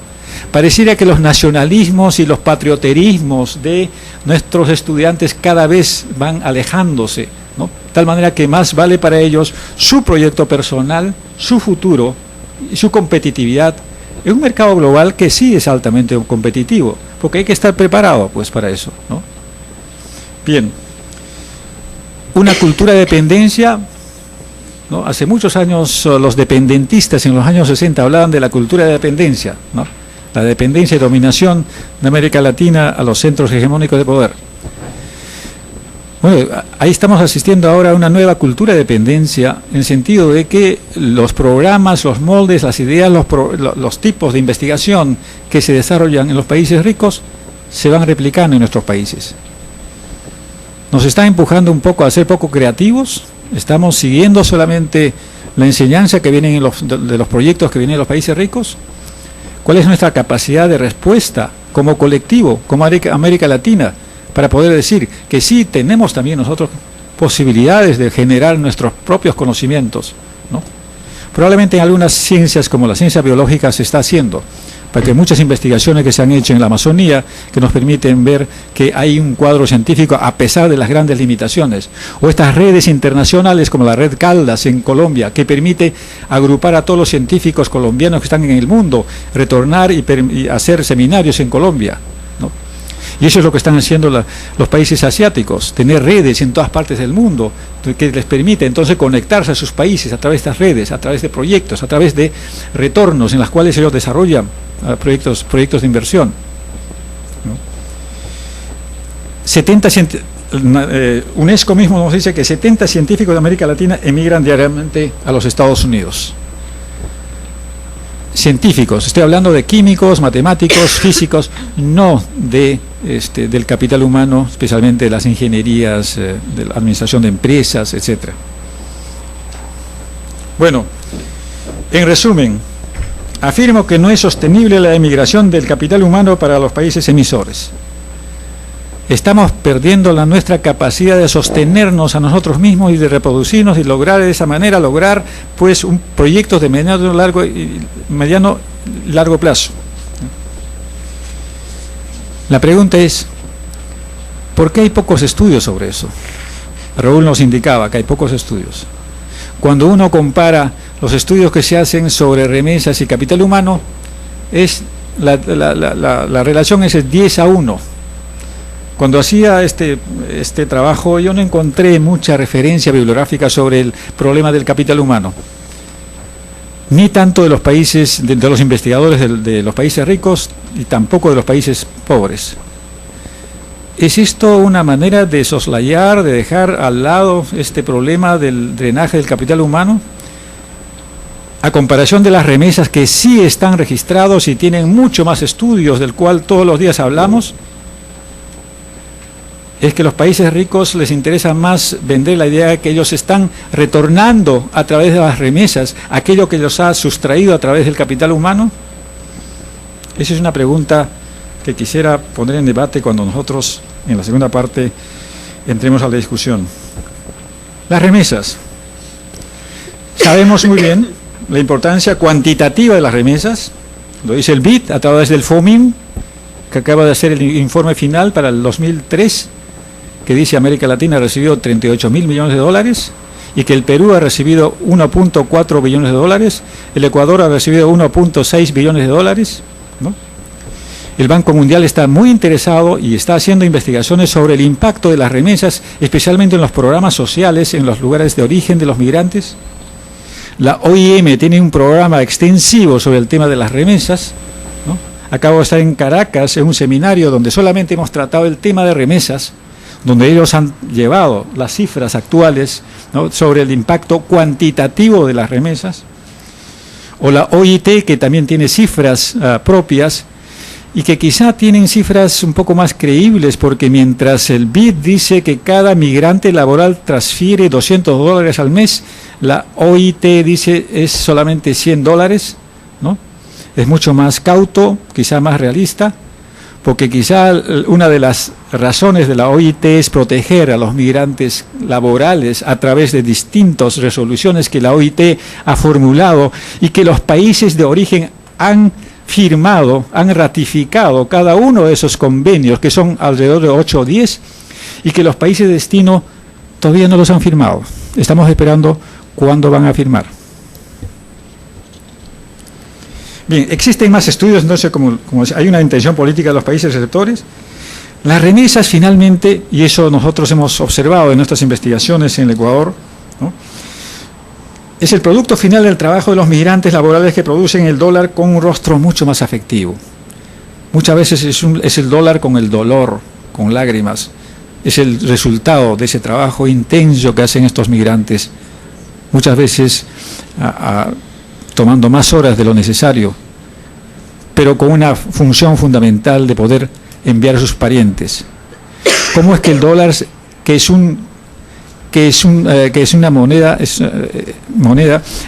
Pareciera que los nacionalismos y los patrioterismos de nuestros estudiantes cada vez van alejándose, ¿no? De tal manera que más vale para ellos su proyecto personal, su futuro y su competitividad en un mercado global que sí es altamente competitivo, porque hay que estar preparado pues para eso, ¿no? Bien, una cultura de dependencia, ¿no? Hace muchos años los dependentistas en los años 60 hablaban de la cultura de dependencia, ¿no? La dependencia y dominación de América Latina a los centros hegemónicos de poder. Bueno, ahí estamos asistiendo ahora a una nueva cultura de dependencia, en el sentido de que los programas, los moldes, las ideas, los tipos de investigación que se desarrollan en los países ricos se van replicando en nuestros países. Nos está empujando un poco a ser poco creativos, estamos siguiendo solamente la enseñanza que viene de los proyectos que vienen de los países ricos. ¿Cuál es nuestra capacidad de respuesta como colectivo, como América Latina, para poder decir que sí tenemos también nosotros posibilidades de generar nuestros propios conocimientos, ¿no? Probablemente en algunas ciencias como la ciencia biológica se está haciendo, porque muchas investigaciones que se han hecho en la Amazonía que nos permiten ver que hay un cuadro científico a pesar de las grandes limitaciones, o estas redes internacionales como la red Caldas en Colombia, que permite agrupar a todos los científicos colombianos que están en el mundo, retornar y hacer seminarios en Colombia, ¿no? Y eso es lo que están haciendo los países asiáticos, tener redes en todas partes del mundo, que les permite entonces conectarse a sus países a través de estas redes, a través de proyectos, a través de retornos en los cuales ellos desarrollan proyectos de inversión, ¿no? UNESCO mismo nos dice que 70 científicos de América Latina emigran diariamente a los Estados Unidos. Científicos, estoy hablando de químicos, matemáticos, físicos, no del capital humano, especialmente de las ingenierías, de la administración de empresas, etcétera. Bueno, en resumen, afirmo que no es sostenible la emigración del capital humano para los países emisores. Estamos perdiendo nuestra capacidad de sostenernos a nosotros mismos y de reproducirnos y lograr de esa manera, pues un proyecto de mediano y largo plazo. La pregunta es, ¿por qué hay pocos estudios sobre eso? Raúl nos indicaba que hay pocos estudios. Cuando uno compara los estudios que se hacen sobre remesas y capital humano, la relación es 10:1. Cuando hacía este trabajo yo no encontré mucha referencia bibliográfica sobre el problema del capital humano, ni tanto de los países, de los investigadores de los países ricos, y tampoco de los países pobres. ¿Es esto una manera de soslayar, de dejar al lado este problema del drenaje del capital humano? A comparación de las remesas que sí están registrados y tienen mucho más estudios, del cual todos los días hablamos, es que a los países ricos les interesa más vender la idea de que ellos están retornando a través de las remesas aquello que los ha sustraído a través del capital humano. Esa es una pregunta que quisiera poner en debate cuando nosotros, en la segunda parte, entremos a la discusión. Las remesas. Sabemos muy bien la importancia cuantitativa de las remesas, lo dice el BID a través del FOMIN, que acaba de hacer el informe final para el 2003, que dice América Latina ha recibido 38.000 millones de dólares y que el Perú ha recibido 1.4 billones de dólares, el Ecuador ha recibido 1.6 billones de dólares, ¿no? El Banco Mundial está muy interesado y está haciendo investigaciones sobre el impacto de las remesas, especialmente en los programas sociales, en los lugares de origen de los migrantes. La OIM tiene un programa extensivo sobre el tema de las remesas, ¿no? Acabo de estar en Caracas en un seminario donde solamente hemos tratado el tema de remesas, donde ellos han llevado las cifras actuales, ¿no?, sobre el impacto cuantitativo de las remesas. o la OIT, que también tiene cifras propias, y que quizá tienen cifras un poco más creíbles, porque mientras el BID dice que cada migrante laboral transfiere $200 al mes, la OIT dice es solamente $100, ¿no? Es mucho más cauto, quizá más realista, porque quizá una de las razones de la OIT es proteger a los migrantes laborales a través de distintas resoluciones que la OIT ha formulado y que los países de origen han firmado, han ratificado cada uno de esos convenios, que son alrededor de 8 o 10, y que los países de destino todavía no los han firmado. Estamos esperando cuándo van a firmar. Bien, existen más estudios, entonces, como hay una intención política de los países receptores. Las remesas, finalmente, y eso nosotros hemos observado en nuestras investigaciones en el Ecuador, ¿no?, es el producto final del trabajo de los migrantes laborales que producen el dólar con un rostro mucho más afectivo. Muchas veces es el dólar con el dolor, con lágrimas. Es el resultado de ese trabajo intenso que hacen estos migrantes, muchas veces tomando más horas de lo necesario, pero con una función fundamental de poder enviar a sus parientes. ¿Cómo es que el dólar, que es una moneda,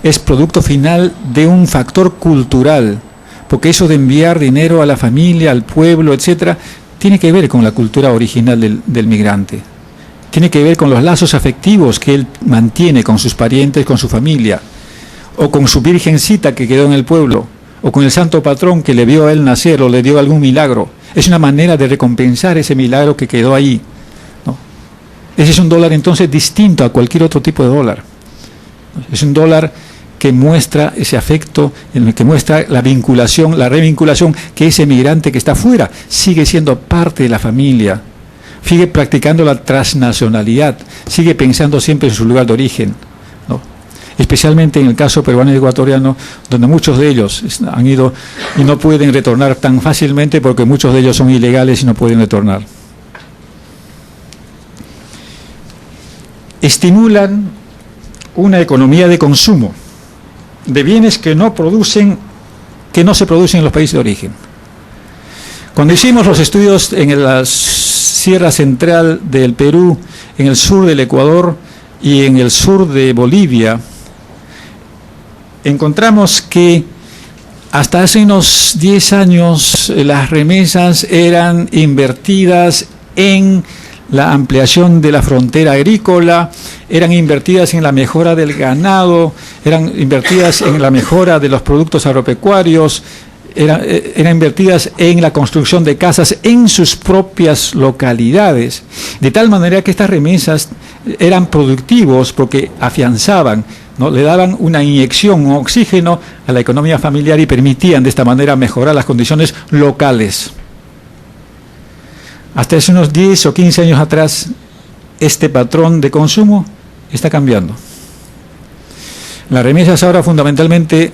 es producto final de un factor cultural? Porque eso de enviar dinero a la familia, al pueblo, etcétera, tiene que ver con la cultura original del migrante. Tiene que ver con los lazos afectivos que él mantiene con sus parientes, con su familia, o con su virgencita que quedó en el pueblo, o con el santo patrón que le vio a él nacer o le dio algún milagro. Es una manera de recompensar ese milagro que quedó ahí, ¿no? Ese es un dólar entonces distinto a cualquier otro tipo de dólar. Es un dólar que muestra ese afecto, en el que muestra la vinculación, la revinculación, que ese migrante que está afuera sigue siendo parte de la familia, sigue practicando la transnacionalidad, sigue pensando siempre en su lugar de origen, ¿no? Especialmente en el caso peruano y ecuatoriano, donde muchos de ellos han ido y no pueden retornar tan fácilmente porque muchos de ellos son ilegales y no pueden retornar. Estimulan una economía de consumo de bienes que no se producen en los países de origen. Cuando hicimos los estudios en la Sierra Central del Perú, en el sur del Ecuador y en el sur de Bolivia, encontramos que hasta hace unos 10 años las remesas eran invertidas en la ampliación de la frontera agrícola, eran invertidas en la mejora del ganado, eran invertidas en la mejora de los productos agropecuarios, eran invertidas en la construcción de casas en sus propias localidades, de tal manera que estas remesas eran productivos porque afianzaban, ¿no?, le daban una inyección, un oxígeno a la economía familiar y permitían de esta manera mejorar las condiciones locales. Hasta hace unos 10 o 15 años atrás, este patrón de consumo está cambiando. Las remesas ahora fundamentalmente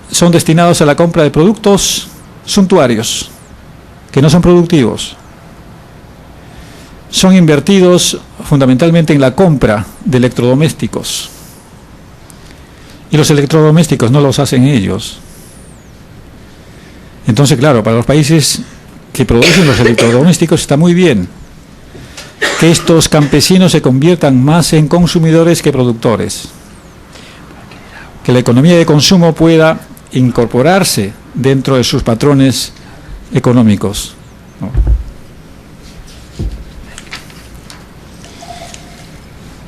son destinados a la compra de productos suntuarios, que no son productivos. Son invertidos fundamentalmente en la compra de electrodomésticos. Y los electrodomésticos no los hacen ellos. Entonces, claro, para los países que producen los electrodomésticos está muy bien que estos campesinos se conviertan más en consumidores que productores. Que la economía de consumo pueda incorporarse dentro de sus patrones económicos, ¿no?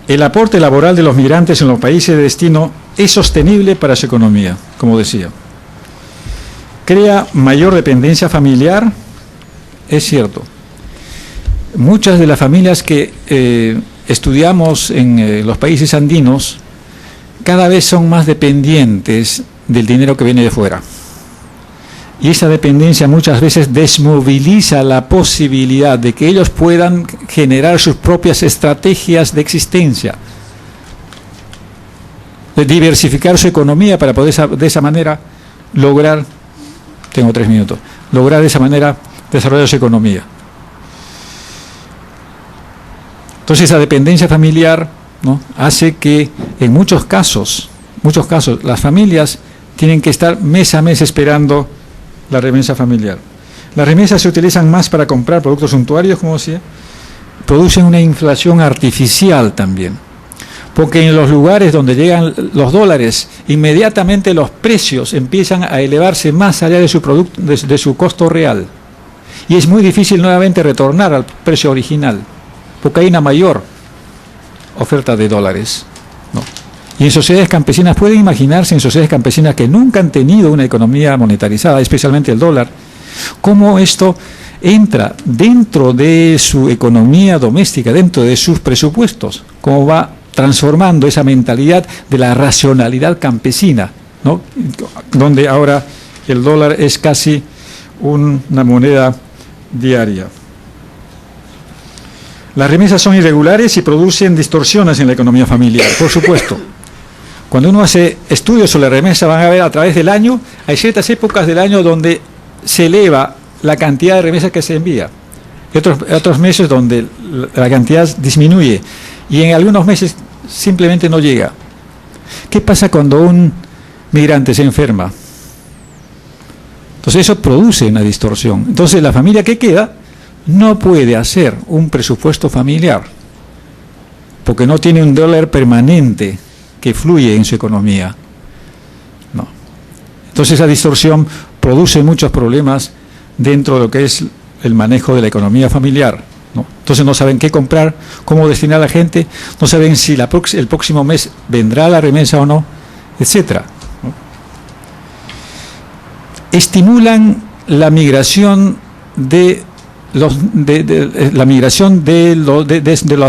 El aporte laboral de los migrantes en los países de destino es sostenible para su economía, como decía. Crea mayor dependencia familiar, es cierto. Muchas de las familias que estudiamos en los países andinos cada vez son más dependientes del dinero que viene de fuera. Y esa dependencia muchas veces desmoviliza la posibilidad de que ellos puedan generar sus propias estrategias de existencia, de diversificar su economía para poder de esa manera lograr, lograr de esa manera desarrollar su economía. Entonces esa dependencia familiar, ¿no?, hace que en muchos casos las familias tienen que estar mes a mes esperando la remesa familiar. Las remesas se utilizan más para comprar productos suntuarios, como decía, producen una inflación artificial también, porque en los lugares donde llegan los dólares, inmediatamente los precios empiezan a elevarse más allá de su producto, de su costo real, y es muy difícil nuevamente retornar al precio original, porque hay una mayor oferta de dólares, ¿no? Y en sociedades campesinas, pueden imaginarse en sociedades campesinas que nunca han tenido una economía monetarizada, especialmente el dólar, cómo esto entra dentro de su economía doméstica, dentro de sus presupuestos, cómo va transformando esa mentalidad de la racionalidad campesina, ¿no? Donde ahora el dólar es casi una moneda diaria. Las remesas son irregulares y producen distorsiones en la economía familiar, por supuesto. Cuando uno hace estudios sobre la remesa, van a ver a través del año, hay ciertas épocas del año donde se eleva la cantidad de remesas que se envía. Y otros meses donde la cantidad disminuye. Y en algunos meses simplemente no llega. ¿Qué pasa cuando un migrante se enferma? Entonces eso produce una distorsión. Entonces la familia que queda no puede hacer un presupuesto familiar, porque no tiene un dólar permanente que fluye en su economía. No. Entonces esa distorsión produce muchos problemas dentro de lo que es el manejo de la economía familiar, ¿no? Entonces no saben qué comprar, cómo destinar a la gente, no saben si el próximo mes vendrá la remesa o no, etcétera, ¿no? Estimulan la migración de las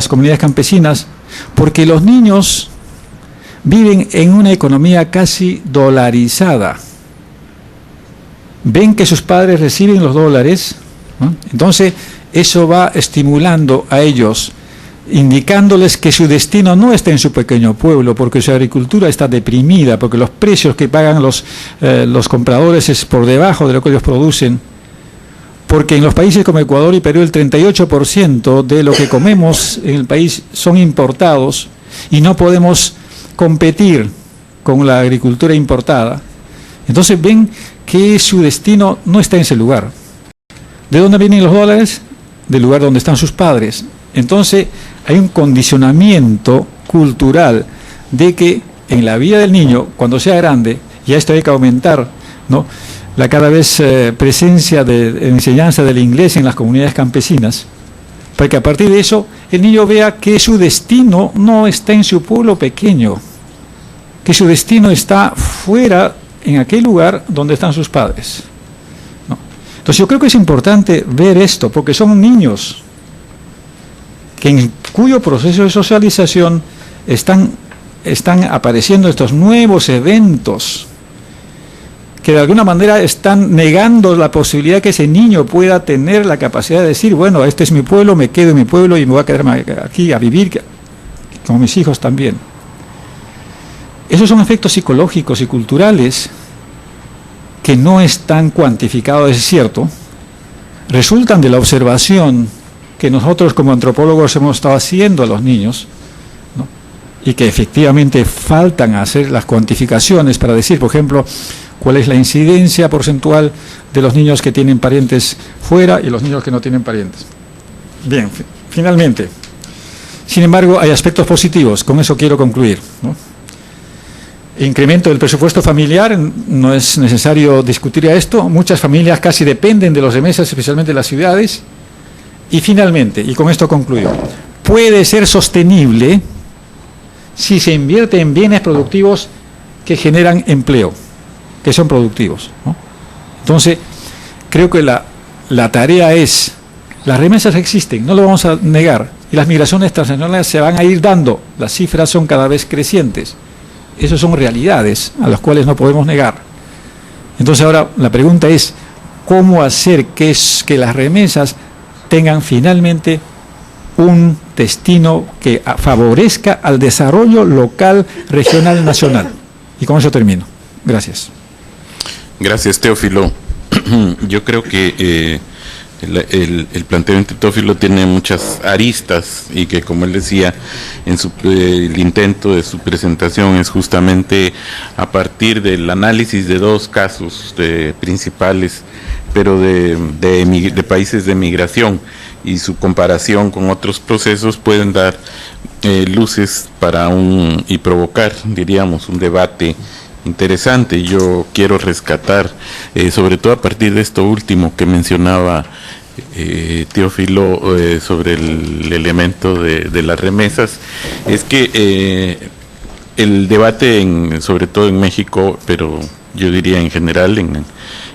comunidades campesinas, porque los niños viven en una economía casi dolarizada. Ven que sus padres reciben los dólares, ¿no? Entonces eso va estimulando a ellos, indicándoles que su destino no está en su pequeño pueblo, porque su agricultura está deprimida, porque los precios que pagan los compradores es por debajo de lo que ellos producen, porque en los países como Ecuador y Perú el 38% de lo que comemos en el país son importados y no podemos competir con la agricultura importada. Entonces ven que su destino no está en ese lugar. ¿De dónde vienen los dólares? Del lugar donde están sus padres. Entonces hay un condicionamiento cultural de que en la vida del niño, cuando sea grande, y a esto hay que aumentar, ¿no?, la cada vez presencia de enseñanza del inglés en las comunidades campesinas, para que a partir de eso el niño vea que su destino no está en su pueblo pequeño, que su destino está fuera, en aquel lugar donde están sus padres, ¿no? Entonces yo creo que es importante ver esto, porque son niños que en cuyo proceso de socialización están apareciendo estos nuevos eventos que de alguna manera están negando la posibilidad que ese niño pueda tener la capacidad de decir, bueno, este es mi pueblo, me quedo en mi pueblo y me voy a quedarme aquí a vivir con mis hijos también. Esos son efectos psicológicos y culturales que no están cuantificados, es cierto, resultan de la observación que nosotros como antropólogos hemos estado haciendo a los niños, ¿no?, y que efectivamente faltan hacer las cuantificaciones para decir, por ejemplo, cuál es la incidencia porcentual de los niños que tienen parientes fuera y los niños que no tienen parientes. Bien, finalmente, sin embargo, hay aspectos positivos, con eso quiero concluir, ¿no? Incremento del presupuesto familiar, no es necesario discutir a esto, muchas familias casi dependen de los remesas, especialmente en las ciudades. Y finalmente, y con esto concluyo, puede ser sostenible si se invierte en bienes productivos que generan empleo, que son productivos, ¿no? Entonces, creo que la tarea es, las remesas existen, no lo vamos a negar, y las migraciones transnacionales se van a ir dando, las cifras son cada vez crecientes, esas son realidades a las cuales no podemos negar. Entonces ahora la pregunta es, ¿cómo hacer que las remesas tengan finalmente un destino que favorezca al desarrollo local, regional, nacional? Y con eso termino. Gracias. Gracias, Teófilo. Yo creo que el planteamiento de Teófilo tiene muchas aristas y que, como él decía, el intento de su presentación es justamente a partir del análisis de dos casos principales, pero de países de migración, y su comparación con otros procesos pueden dar luces para y provocar, diríamos, un debate interesante. Yo quiero rescatar, sobre todo a partir de esto último que mencionaba Teófilo, sobre el elemento de las remesas, es que el debate, sobre todo en México, pero yo diría en general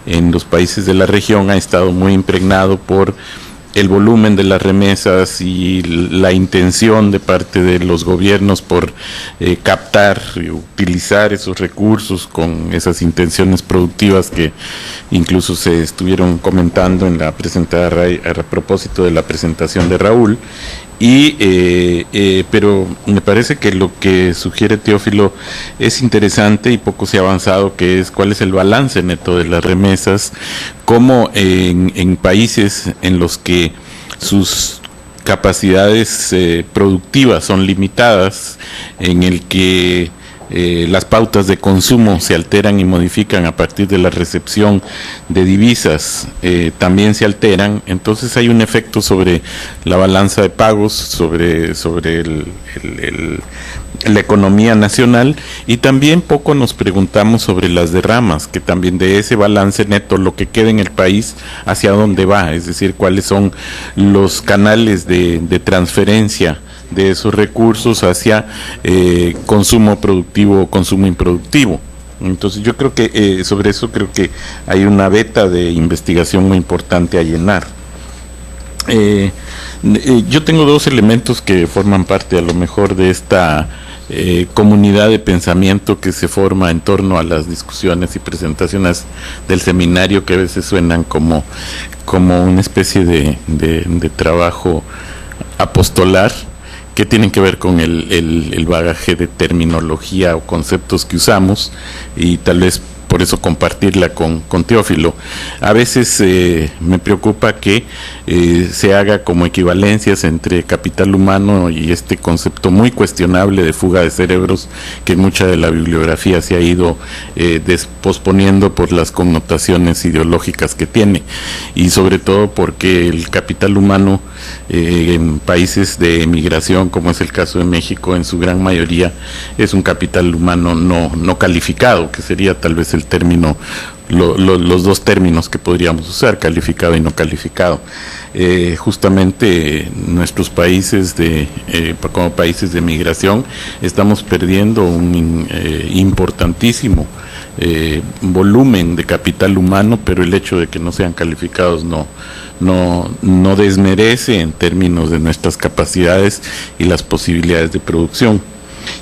en los países de la región, ha estado muy impregnado por el volumen de las remesas y la intención de parte de los gobiernos por captar y utilizar esos recursos con esas intenciones productivas que incluso se estuvieron comentando en la presentada a propósito de la presentación de Raúl. Pero me parece que lo que sugiere Teófilo es interesante y poco se ha avanzado, que es cuál es el balance neto de las remesas, cómo en países en los que sus capacidades productivas son limitadas, en el que las pautas de consumo se alteran y modifican a partir de la recepción de divisas, también se alteran. Entonces hay un efecto sobre la balanza de pagos, sobre la economía nacional, y también poco nos preguntamos sobre las derramas, que también de ese balance neto, lo que queda en el país, hacia dónde va, es decir, cuáles son los canales de transferencia de esos recursos hacia consumo productivo o consumo improductivo. Entonces yo creo que sobre eso creo que hay una veta de investigación muy importante a llenar. Yo tengo dos elementos que forman parte a lo mejor de esta comunidad de pensamiento que se forma en torno a las discusiones y presentaciones del seminario, que a veces suenan como una especie de trabajo apostolar, que tienen que ver con el bagaje de terminología o conceptos que usamos, y tal vez por eso compartirla con Teófilo. A veces me preocupa que se haga como equivalencias entre capital humano y este concepto muy cuestionable de fuga de cerebros, que mucha de la bibliografía se ha ido posponiendo por las connotaciones ideológicas que tiene, y sobre todo porque el capital humano en países de emigración, como es el caso de México, en su gran mayoría es un capital humano no calificado, que sería tal vez el término, los dos términos que podríamos usar, calificado y no calificado. Justamente nuestros países como países de migración estamos perdiendo un importantísimo volumen de capital humano, pero el hecho de que no sean calificados no desmerece en términos de nuestras capacidades y las posibilidades de producción.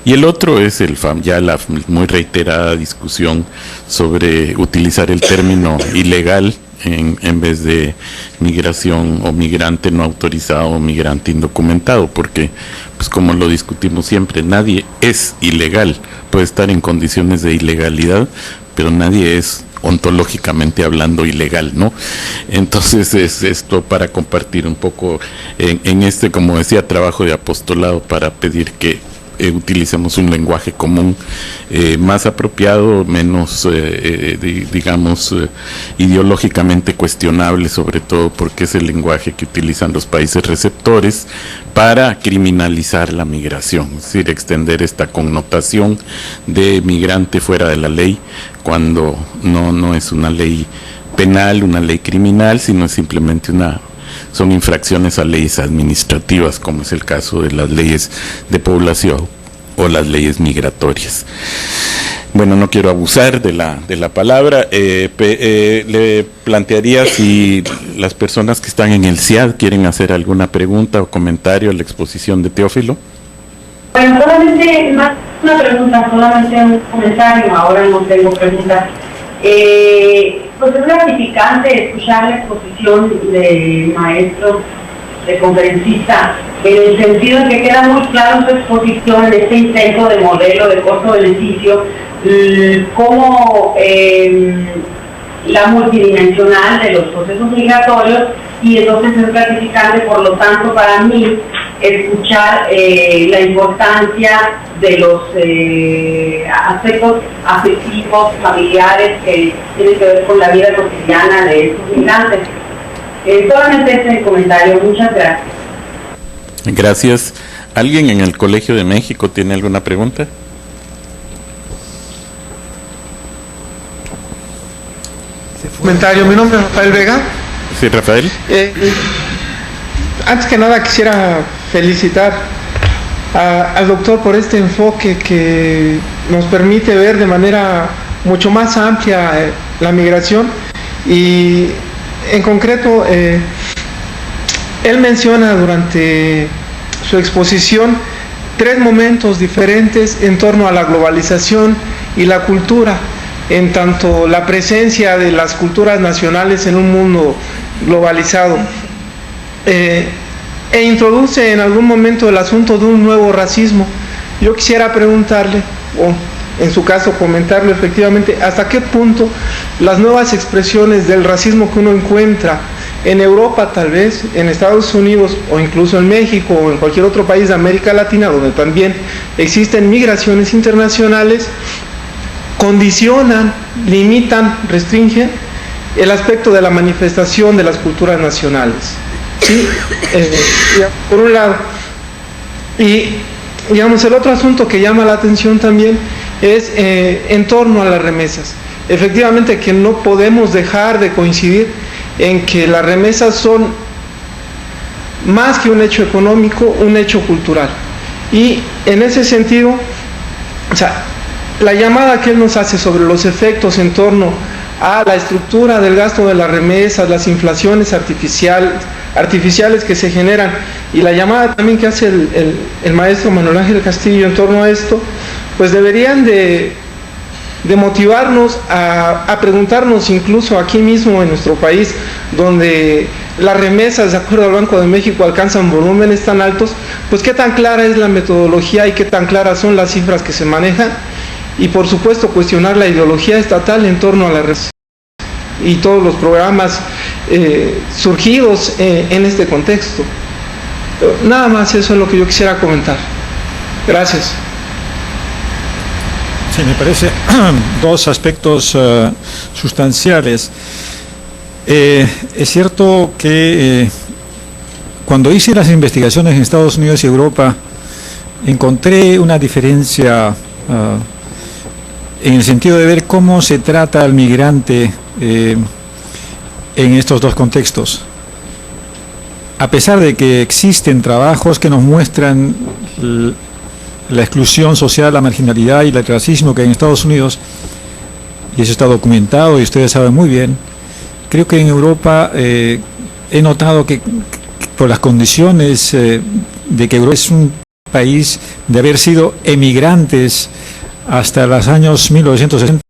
Y el otro es la muy reiterada discusión sobre utilizar el término ilegal en vez de migración o migrante no autorizado o migrante indocumentado, porque, pues como lo discutimos siempre, nadie es ilegal, puede estar en condiciones de ilegalidad, pero nadie es ontológicamente hablando ilegal, ¿no? Entonces es esto para compartir un poco en este, como decía, trabajo de apostolado, para pedir que utilicemos un lenguaje común más apropiado, menos, digamos, ideológicamente cuestionable, sobre todo porque es el lenguaje que utilizan los países receptores para criminalizar la migración, es decir, extender esta connotación de migrante fuera de la ley, cuando no es una ley penal, una ley criminal, sino es simplemente son infracciones a leyes administrativas, como es el caso de las leyes de población o las leyes migratorias. Bueno, no quiero abusar de la palabra. Le plantearía si las personas que están en el CIAD quieren hacer alguna pregunta o comentario a la exposición de Teófilo. Bueno, solamente más una pregunta, solamente un comentario, ahora no tengo preguntas. Pues es gratificante escuchar la exposición de maestro, de conferencista, en el sentido de que queda muy claro su exposición en este intento de modelo de costo-beneficio, cómo la multidimensional de los procesos migratorios y entonces es gratificante, por lo tanto, para mí, escuchar la importancia de los aspectos afectivos, familiares que tienen que ver con la vida cotidiana de estos migrantes. Solamente este comentario, muchas gracias. Gracias. ¿Alguien en el Colegio de México tiene alguna pregunta? Comentario, mi nombre es Rafael Vega. Sí, Rafael. Antes que nada quisiera felicitar al doctor por este enfoque que nos permite ver de manera mucho más amplia la migración, y en concreto él menciona durante su exposición 3 momentos diferentes en torno a la globalización y la cultura, en tanto la presencia de las culturas nacionales en un mundo globalizado, e introduce en algún momento el asunto de un nuevo racismo. Yo quisiera preguntarle, o en su caso comentarle efectivamente, hasta qué punto las nuevas expresiones del racismo que uno encuentra en Europa, tal vez en Estados Unidos o incluso en México o en cualquier otro país de América Latina donde también existen migraciones internacionales, condicionan, limitan, restringen el aspecto de la manifestación de las culturas nacionales. ¿Sí? Por un lado. Y digamos, el otro asunto que llama la atención también es en torno a las remesas. Efectivamente que no podemos dejar de coincidir en que las remesas son más que un hecho económico, un hecho cultural. Y en ese sentido, o sea, la llamada que él nos hace sobre los efectos en torno a la estructura del gasto de las remesas, las inflaciones artificiales que se generan, y la llamada también que hace el maestro Manuel Ángel Castillo en torno a esto, pues deberían de motivarnos a preguntarnos, incluso aquí mismo en nuestro país, donde las remesas, de acuerdo al Banco de México, alcanzan volúmenes tan altos, pues qué tan clara es la metodología y qué tan claras son las cifras que se manejan, y por supuesto cuestionar la ideología estatal en torno a la remesa y todos los programas surgidos en este contexto. Nada más, eso es lo que yo quisiera comentar. Gracias. Sí, me parece 2 aspectos sustanciales. Es cierto que cuando hice las investigaciones en Estados Unidos y Europa, encontré una diferencia en el sentido de ver cómo se trata al migrante en estos 2 contextos. A pesar de que existen trabajos que nos muestran la exclusión social, la marginalidad y el racismo que hay en Estados Unidos, y eso está documentado y ustedes saben muy bien, creo que en Europa he notado que por las condiciones de que Europa es un país de haber sido emigrantes hasta los años 1960-70,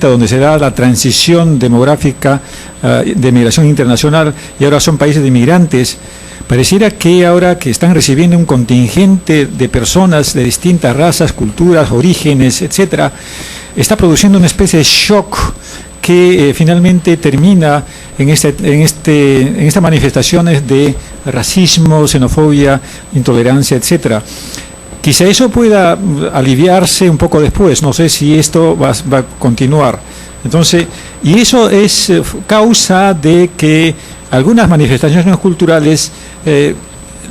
donde se da la transición demográfica de migración internacional, y ahora son países de inmigrantes. Pareciera que ahora que están recibiendo un contingente de personas de distintas razas, culturas, orígenes, etcétera, está produciendo una especie de shock que finalmente termina en estas manifestaciones de racismo, xenofobia, intolerancia, etcétera. Quizá eso pueda aliviarse un poco después, no sé si esto va a continuar. Entonces, y eso es causa de que algunas manifestaciones culturales,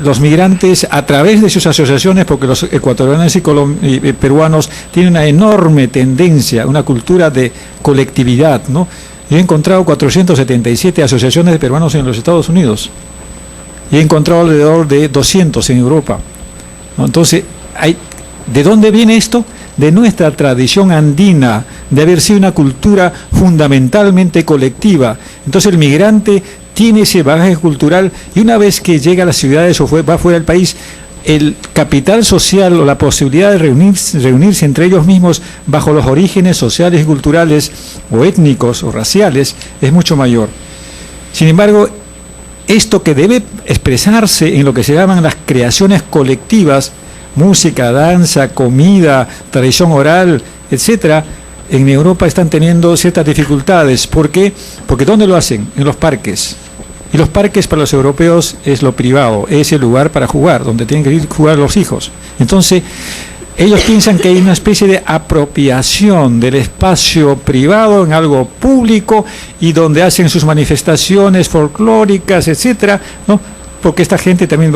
los migrantes a través de sus asociaciones, porque los ecuatorianos y peruanos tienen una enorme tendencia, una cultura de colectividad, ¿no? Yo he encontrado 477 asociaciones de peruanos en los Estados Unidos y he encontrado alrededor de 200 en Europa, ¿no? Entonces, ¿de dónde viene esto? De nuestra tradición andina, de haber sido una cultura fundamentalmente colectiva. Entonces el migrante tiene ese bagaje cultural, y una vez que llega a las ciudades o va fuera del país, el capital social o la posibilidad de reunirse entre ellos mismos bajo los orígenes sociales y culturales o étnicos o raciales es mucho mayor. Sin embargo, esto que debe expresarse en lo que se llaman las creaciones colectivas, música, danza, comida, tradición oral, etcétera, en Europa están teniendo ciertas dificultades. ¿Por qué? Porque ¿dónde lo hacen? En los parques. Y los parques para los europeos es lo privado, es el lugar para jugar, donde tienen que ir a jugar los hijos. Entonces, ellos piensan que hay una especie de apropiación del espacio privado en algo público y donde hacen sus manifestaciones folclóricas, etcétera, ¿no? Porque esta gente también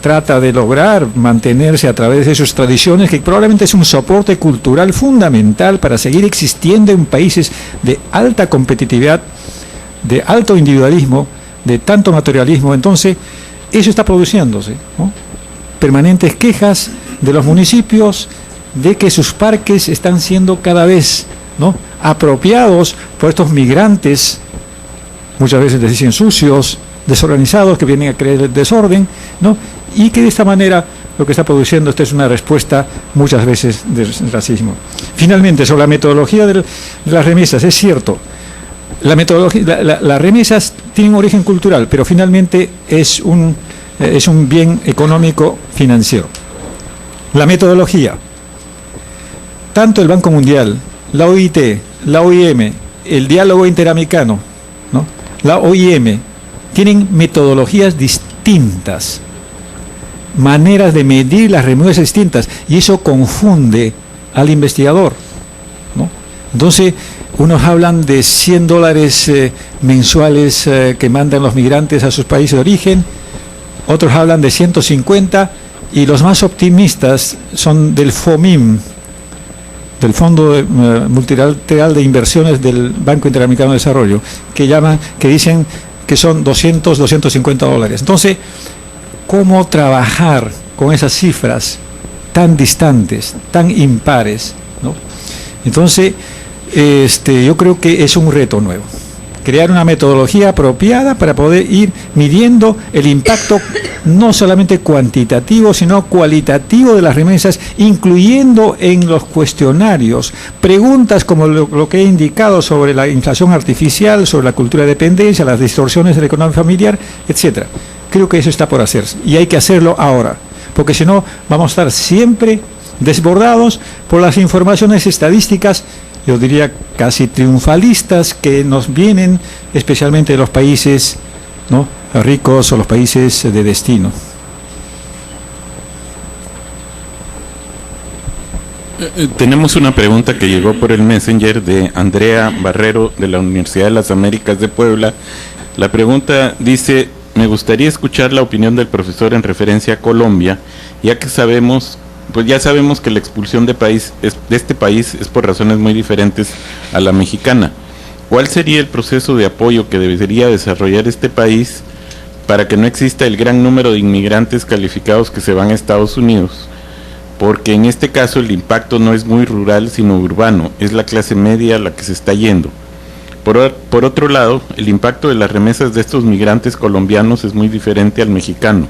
trata de lograr mantenerse a través de sus tradiciones, que probablemente es un soporte cultural fundamental para seguir existiendo en países de alta competitividad, de alto individualismo, de tanto materialismo. Entonces, eso está produciéndose, ¿no? Permanentes quejas de los municipios de que sus parques están siendo cada vez, ¿no?, apropiados por estos migrantes, muchas veces les dicen sucios, desorganizados, que vienen a crear el desorden, ¿no? Y que de esta manera lo que está produciendo esta es una respuesta muchas veces del racismo. Finalmente, sobre la metodología de las remesas, es cierto, la metodología, las remesas tienen origen cultural, pero finalmente es un bien económico financiero. La metodología, tanto el Banco Mundial, la OIT, la OIM, el diálogo interamericano, ¿no?, la OIM, tienen metodologías distintas, maneras de medir las remesas distintas, y eso confunde al investigador, ¿no? Entonces, unos hablan de $100 mensuales que mandan los migrantes a sus países de origen, otros hablan de 150, y los más optimistas son del FOMIM, del Fondo Multilateral de Inversiones del Banco Interamericano de Desarrollo, que dicen que son $200-250. Entonces, ¿cómo trabajar con esas cifras tan distantes, tan impares, ¿no? Entonces, yo creo que es un reto nuevo. Crear una metodología apropiada para poder ir midiendo el impacto no solamente cuantitativo, sino cualitativo de las remesas, incluyendo en los cuestionarios preguntas como lo que he indicado sobre la inflación artificial, sobre la cultura de dependencia, las distorsiones de la economía familiar, etcétera. Creo que eso está por hacerse y hay que hacerlo ahora, porque si no vamos a estar siempre desbordados por las informaciones estadísticas, yo diría casi triunfalistas, que nos vienen especialmente de los países, ¿no?, ricos o los países de destino. Tenemos una pregunta que llegó por el Messenger de Andrea Barrero de la Universidad de las Américas de Puebla. La pregunta dice: me gustaría escuchar la opinión del profesor en referencia a Colombia, ya que ya sabemos que la expulsión de este país es por razones muy diferentes a la mexicana. ¿Cuál sería el proceso de apoyo que debería desarrollar este país para que no exista el gran número de inmigrantes calificados que se van a Estados Unidos? Porque en este caso el impacto no es muy rural, sino urbano, es la clase media la que se está yendo. Por otro lado, el impacto de las remesas de estos migrantes colombianos es muy diferente al mexicano.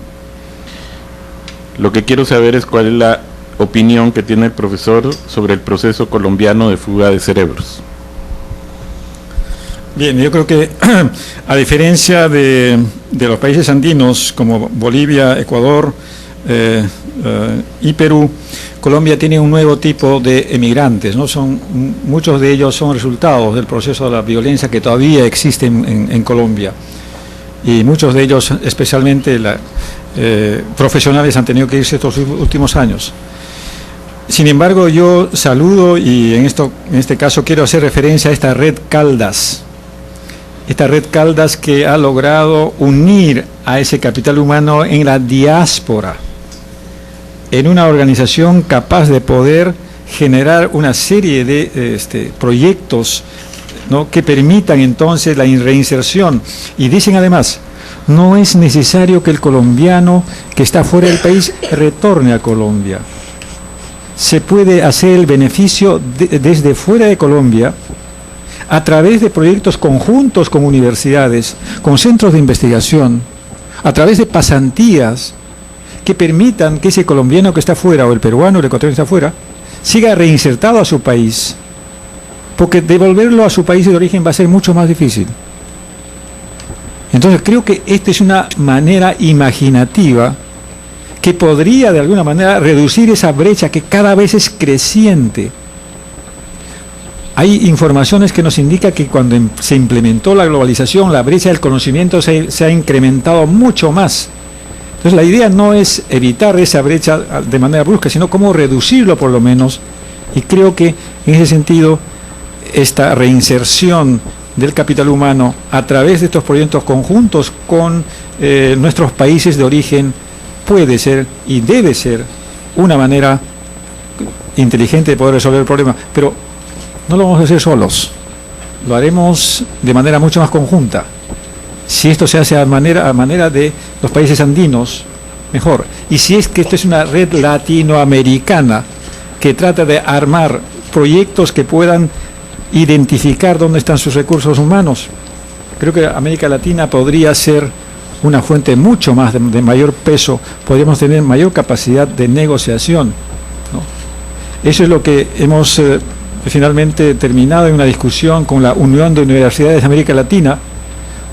Lo que quiero saber es cuál es la opinión que tiene el profesor sobre el proceso colombiano de fuga de cerebros. Bien, yo creo que a diferencia de los países andinos como Bolivia, Ecuador y Perú, Colombia tiene un nuevo tipo de emigrantes, ¿no? Muchos de ellos son resultados del proceso de la violencia que todavía existe en Colombia, y muchos de ellos, especialmente profesionales, han tenido que irse estos últimos años. Sin embargo, yo saludo y en este caso quiero hacer referencia a esta red Caldas. Esta red Caldas que ha logrado unir a ese capital humano en la diáspora, en una organización capaz de poder generar una serie de proyectos, ¿no?, que permitan entonces la reinserción. Y dicen además, no es necesario que el colombiano que está fuera del país retorne a Colombia. Se puede hacer el beneficio desde fuera de Colombia a través de proyectos conjuntos con universidades, con centros de investigación, a través de pasantías que permitan que ese colombiano que está fuera, o el peruano o el ecuatoriano que está fuera, siga reinsertado a su país, porque devolverlo a su país de origen va a ser mucho más difícil. Entonces creo que esta es una manera imaginativa que podría de alguna manera reducir esa brecha que cada vez es creciente. hay informaciones que nos indican que cuando se implementó la globalización, la brecha del conocimiento se ha incrementado mucho más. Entonces la idea no es evitar esa brecha de manera brusca, sino cómo reducirlo por lo menos. Y creo que en ese sentido esta reinserción del capital humano a través de estos proyectos conjuntos con nuestros países de origen puede ser y debe ser una manera inteligente de poder resolver el problema. Pero no lo vamos a hacer solos, lo haremos de manera mucho más conjunta. Si esto se hace a manera de los países andinos, mejor. Y si es que esto es una red latinoamericana que trata de armar proyectos que puedan identificar dónde están sus recursos humanos, creo que América Latina podría ser una fuente mucho más de mayor peso, podríamos tener mayor capacidad de negociación, ¿no? Eso es lo que hemos finalmente terminado en una discusión con la Unión de Universidades de América Latina,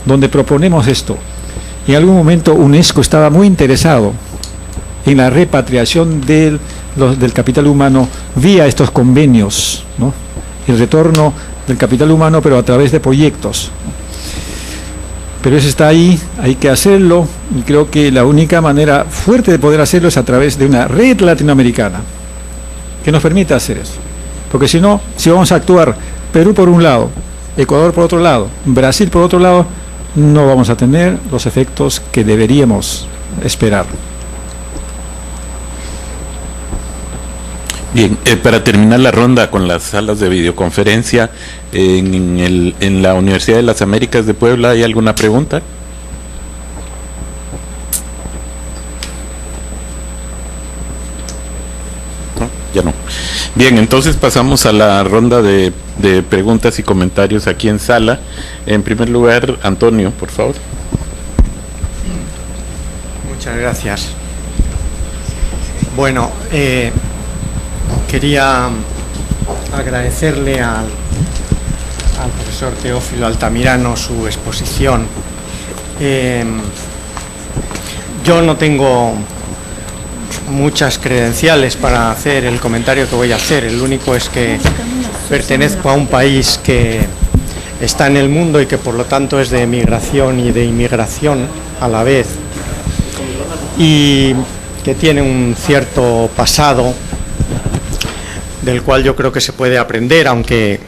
donde proponemos esto. En algún momento UNESCO estaba muy interesado en la repatriación del capital humano vía estos convenios, ¿no? El retorno del capital humano, pero a través de proyectos. Pero eso está ahí, hay que hacerlo, y creo que la única manera fuerte de poder hacerlo es a través de una red latinoamericana que nos permita hacer eso. Porque si no, si vamos a actuar Perú por un lado, Ecuador por otro lado, Brasil por otro lado, no vamos a tener los efectos que deberíamos esperar. Bien, para terminar la ronda con las salas de videoconferencia, en la Universidad de las Américas de Puebla, ¿hay alguna pregunta? No, ya no. Bien, entonces pasamos a la ronda de preguntas y comentarios aquí en sala. En primer lugar, Antonio, por favor. Muchas gracias. Bueno, quería agradecerle al profesor Teófilo Altamirano su exposición. Yo no tengo muchas credenciales para hacer el comentario que voy a hacer. El único es que pertenezco a un país que está en el mundo y que por lo tanto es de emigración y de inmigración a la vez, y que tiene un cierto pasado del cual yo creo que se puede aprender, aunque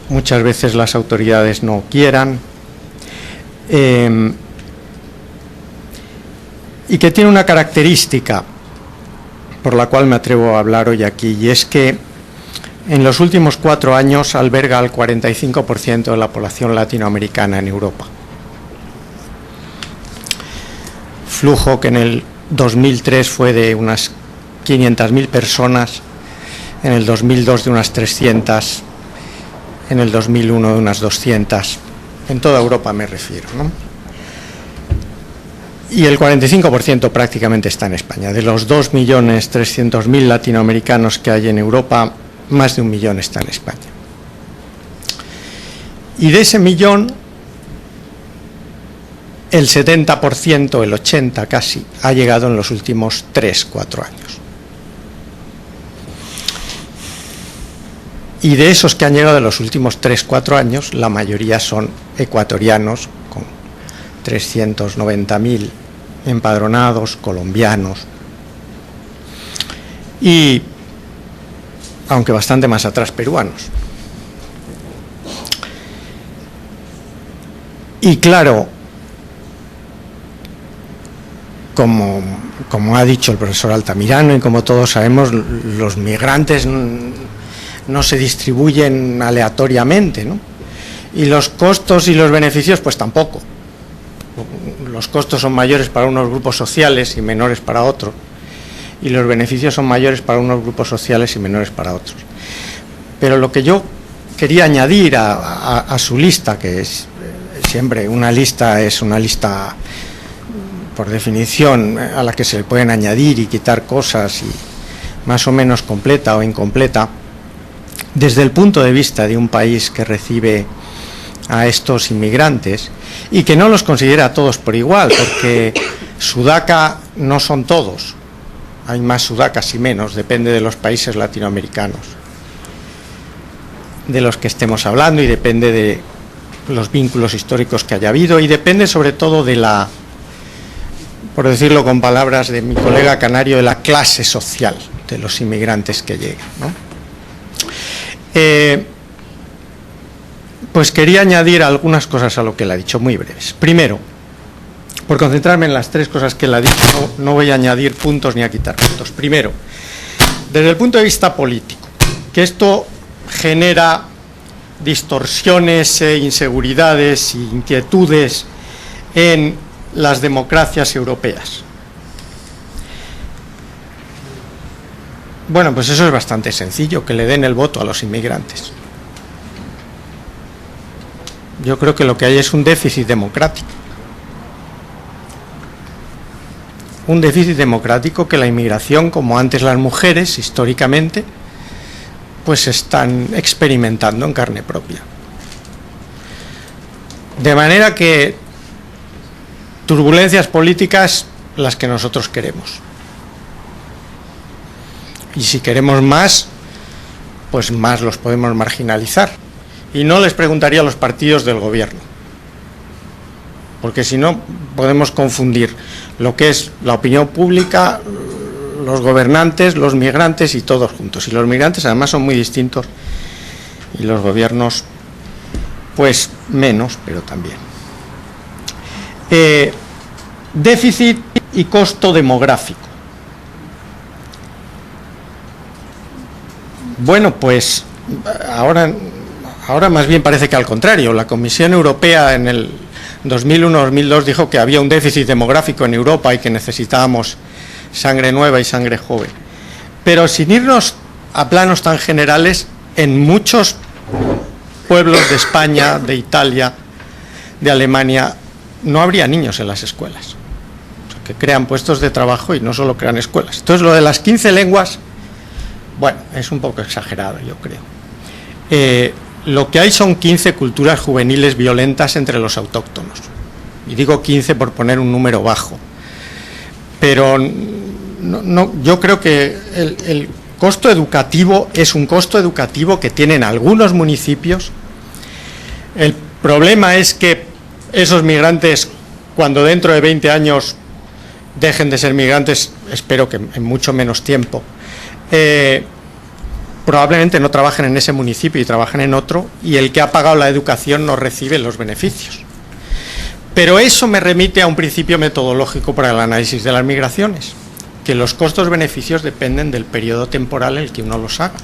muchas veces las autoridades no quieran, y que tiene una característica por la cual me atrevo a hablar hoy aquí, y es que en los últimos 4 años alberga al 45% de la población latinoamericana en Europa. Flujo que en el 2003 fue de unas 500.000 personas, en el 2002 de unas 300, en el 2001 de unas 200, en toda Europa me refiero, ¿no? Y el 45% prácticamente está en España. De los 2.300.000 latinoamericanos que hay en Europa, más de 1 millón está en España. Y de ese millón, el 70%, el 80% casi, ha llegado en los últimos 3-4 años. Y de esos que han llegado en los últimos 3-4 años, la mayoría son ecuatorianos, con 390.000 empadronados, colombianos, y, aunque bastante más atrás, peruanos. Y claro, como ha dicho el profesor Altamirano y como todos sabemos, los migrantes no se distribuyen aleatoriamente, ¿no? Y los costos y los beneficios pues tampoco. Los costos son mayores para unos grupos sociales y menores para otros, y los beneficios son mayores para unos grupos sociales y menores para otros. Pero lo que yo quería añadir a su lista, que es siempre una lista, es una lista por definición a la que se le pueden añadir y quitar cosas, y más o menos completa o incompleta, desde el punto de vista de un país que recibe a estos inmigrantes y que no los considera a todos por igual, porque sudaca no son todos, hay más sudacas y menos, depende de los países latinoamericanos. de los que estemos hablando y depende de los vínculos históricos que haya habido y depende sobre todo de la, por decirlo con palabras de mi colega canario, de la clase social de los inmigrantes que llegan, ¿no? Pues quería añadir algunas cosas a lo que él ha dicho, muy breves. Primero, por concentrarme en las tres cosas que él ha dicho, no voy a añadir puntos ni a quitar puntos. Primero, desde el punto de vista político, que esto genera distorsiones, inseguridades e inquietudes en las democracias europeas. Bueno, pues eso es bastante sencillo, que le den el voto a los inmigrantes. Yo creo que lo que hay es un déficit democrático. Un déficit democrático que la inmigración, como antes las mujeres, históricamente, pues están experimentando en carne propia. De manera que turbulencias políticas las que nosotros queremos. Y si queremos más, pues más los podemos marginalizar. Y no les preguntaría a los partidos del gobierno, porque si no podemos confundir lo que es la opinión pública, los gobernantes, los migrantes y todos juntos. Y los migrantes además son muy distintos y los gobiernos pues menos, pero también. Déficit y costo demográfico. Bueno, pues ahora más bien parece que al contrario. La Comisión Europea en el 2001-2002 dijo que había un déficit demográfico en Europa y que necesitábamos sangre nueva y sangre joven. Pero sin irnos a planos tan generales, en muchos pueblos de España, de Italia, de Alemania, no habría niños en las escuelas. O sea, que crean puestos de trabajo y no solo crean escuelas. Entonces, lo de las 15 lenguas, bueno, es un poco exagerado, yo creo. Lo que hay son 15 culturas juveniles violentas entre los autóctonos. Y digo 15 por poner un número bajo. Pero no, yo creo que el costo educativo es un costo educativo que tienen algunos municipios. El problema es que esos migrantes, cuando dentro de 20 años dejen de ser migrantes, espero que en mucho menos tiempo, probablemente no trabajen en ese municipio y trabajen en otro, y el que ha pagado la educación no recibe los beneficios. Pero eso me remite a un principio metodológico para el análisis de las migraciones, que los costos-beneficios dependen del periodo temporal en el que uno los haga.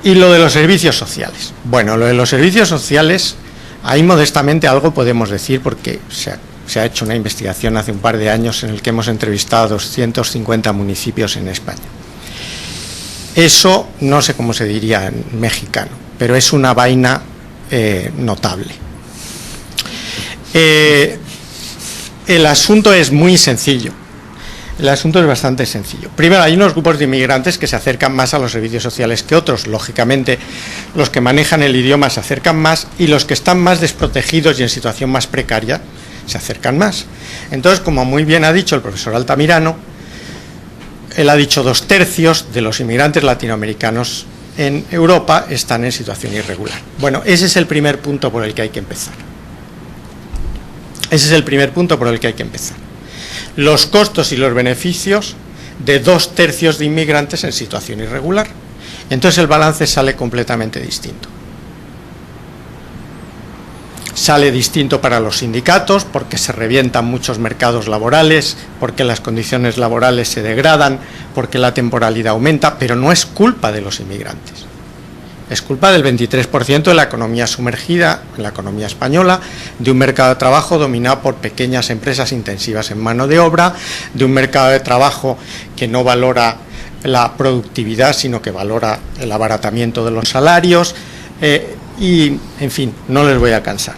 Y lo de los servicios sociales. Bueno, lo de los servicios sociales, ahí modestamente algo podemos decir, porque se ha hecho una investigación hace un par de años en el que hemos entrevistado a 250 municipios en España. Eso no sé cómo se diría en mexicano, pero es una vaina notable. El asunto es muy sencillo. El asunto es bastante sencillo. Primero, hay unos grupos de inmigrantes que se acercan más a los servicios sociales que otros. Lógicamente, los que manejan el idioma se acercan más y los que están más desprotegidos y en situación más precaria se acercan más. Entonces, como muy bien ha dicho el profesor Altamirano, él ha dicho 2/3 de los inmigrantes latinoamericanos en Europa están en situación irregular. Bueno, ese es el primer punto por el que hay que empezar. Ese es el primer punto por el que hay que empezar. Los costos y los beneficios de 2/3 de inmigrantes en situación irregular. Entonces el balance sale completamente distinto. Sale distinto para los sindicatos porque se revientan muchos mercados laborales, porque las condiciones laborales se degradan, porque la temporalidad aumenta, pero no es culpa de los inmigrantes. Es culpa del 23% de la economía sumergida, en la economía española, de un mercado de trabajo dominado por pequeñas empresas intensivas en mano de obra, de un mercado de trabajo que no valora la productividad, sino que valora el abaratamiento de los salarios, y, en fin, no les voy a cansar.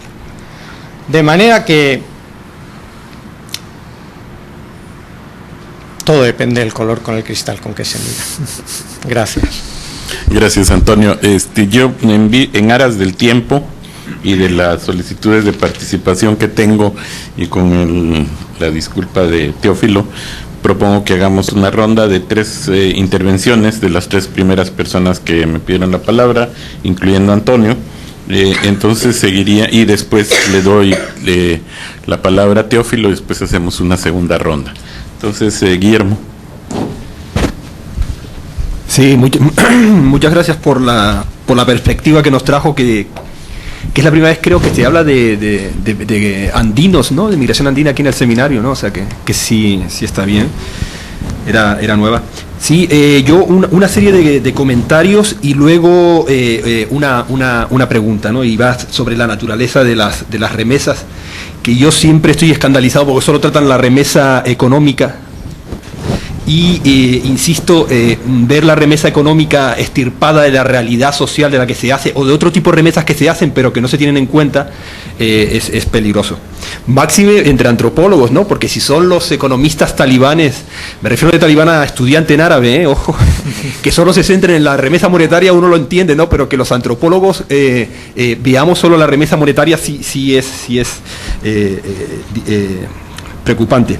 De manera que todo depende del color con el cristal con que se mira. Gracias. Gracias, Antonio. Yo en aras del tiempo y de las solicitudes de participación que tengo y con la disculpa de Teófilo, propongo que hagamos una ronda de 3 intervenciones de las 3 primeras personas que me pidieron la palabra, incluyendo Antonio. Entonces seguiría y después le doy la palabra a Teófilo y después hacemos una segunda ronda. Entonces, Guillermo. Sí, muchas gracias por la perspectiva que nos trajo, que es la primera vez creo que se habla de andinos, ¿no? De migración andina aquí en el seminario, ¿no? O sea que sí está bien. Era nueva. Sí, yo una serie de comentarios y luego una pregunta, ¿no? Y va sobre la naturaleza de las remesas, que yo siempre estoy escandalizado porque solo tratan la remesa económica. Y insisto, ver la remesa económica extirpada de la realidad social de la que se hace, o de otro tipo de remesas que se hacen pero que no se tienen en cuenta, es peligroso. Máxime entre antropólogos, ¿no? Porque si son los economistas talibanes, me refiero de talibán a estudiante en árabe, ojo, que solo se centren en la remesa monetaria, uno lo entiende, ¿no? Pero que los antropólogos veamos solo la remesa monetaria sí es preocupante.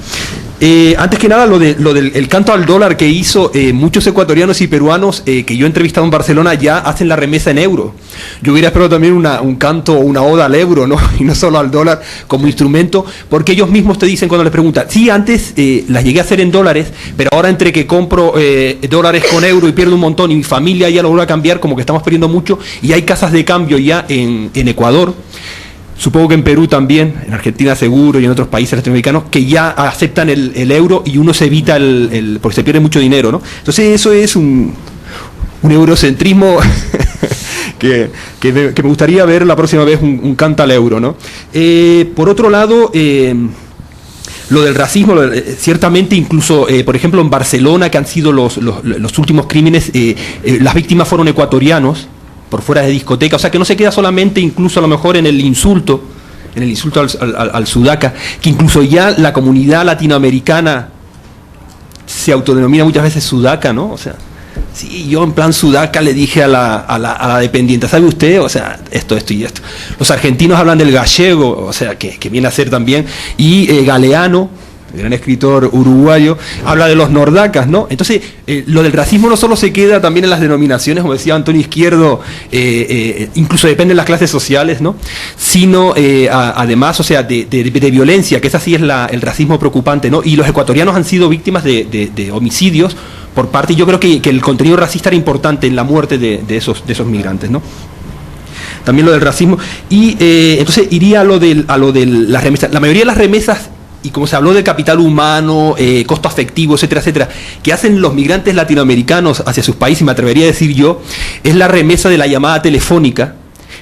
Antes que nada, lo del canto al dólar que hizo, muchos ecuatorianos y peruanos que yo he entrevistado en Barcelona ya hacen la remesa en euro. Yo hubiera esperado también un canto o una oda al euro, ¿no? Y no solo al dólar como instrumento, porque ellos mismos te dicen cuando les preguntan, sí, antes las llegué a hacer en dólares, pero ahora entre que compro dólares con euro y pierdo un montón y mi familia ya lo vuelve a cambiar, como que estamos perdiendo mucho, y hay casas de cambio ya en Ecuador. Supongo que en Perú también, en Argentina seguro y en otros países latinoamericanos, que ya aceptan el euro y uno se evita porque se pierde mucho dinero, ¿no? Entonces eso es un eurocentrismo que me gustaría ver la próxima vez un canta al euro, ¿no? Por otro lado, lo del racismo, ciertamente incluso, por ejemplo, en Barcelona, que han sido los últimos crímenes, las víctimas fueron ecuatorianos, por fuera de discoteca, o sea que no se queda solamente incluso a lo mejor en el insulto al sudaca, que incluso ya la comunidad latinoamericana se autodenomina muchas veces sudaca, ¿no? O sea, sí, yo en plan sudaca le dije a la dependiente, ¿sabe usted? O sea, esto y esto. Los argentinos hablan del gallego, o sea, que viene a ser también, y Galeano, el gran escritor uruguayo, habla de los nordacas, ¿no? Entonces, lo del racismo no solo se queda también en las denominaciones, como decía Antonio Izquierdo, incluso depende de las clases sociales, ¿no? Sino, además, o sea, de violencia, que esa sí es el racismo preocupante, ¿no? Y los ecuatorianos han sido víctimas de homicidios por parte, y yo creo que el contenido racista era importante en la muerte de esos migrantes, ¿no? También lo del racismo. Y entonces iría a lo de las remesas. La mayoría de las remesas, y como se habló del capital humano, costo afectivo, etcétera, etcétera, que hacen los migrantes latinoamericanos hacia sus países, me atrevería a decir yo, es la remesa de la llamada telefónica,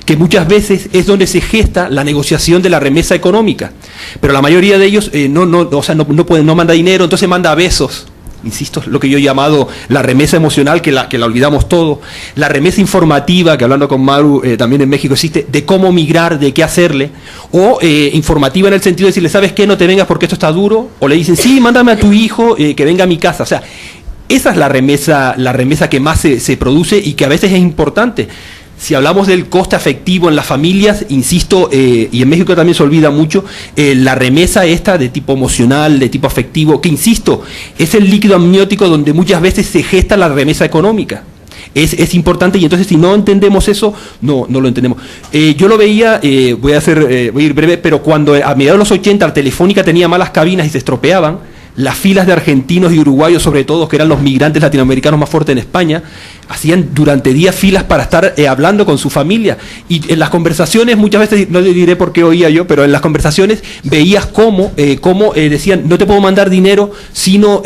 que muchas veces es donde se gesta la negociación de la remesa económica. Pero la mayoría de ellos no manda dinero, entonces manda besos. Insisto, lo que yo he llamado la remesa emocional, que la olvidamos todo. La remesa informativa, que hablando con Maru también en México existe, de cómo migrar, de qué hacerle. O informativa en el sentido de decirle, ¿sabes qué? No te vengas porque esto está duro. O le dicen, sí, mándame a tu hijo que venga a mi casa. O sea, esa es la remesa que más se produce y que a veces es importante. Si hablamos del coste afectivo en las familias, insisto, y en México también se olvida mucho, la remesa esta de tipo emocional, de tipo afectivo, que insisto, es el líquido amniótico donde muchas veces se gesta la remesa económica. Es importante, y entonces si no entendemos eso, no lo entendemos. Yo lo veía, voy a ir breve, pero cuando a mediados de los 80 Telefónica tenía malas cabinas y se estropeaban, las filas de argentinos y uruguayos, sobre todo, que eran los migrantes latinoamericanos más fuertes en España, hacían durante días filas para estar hablando con su familia. Y en las conversaciones, muchas veces, no le diré por qué oía yo, pero en las conversaciones veías cómo decían, no te puedo mandar dinero, sino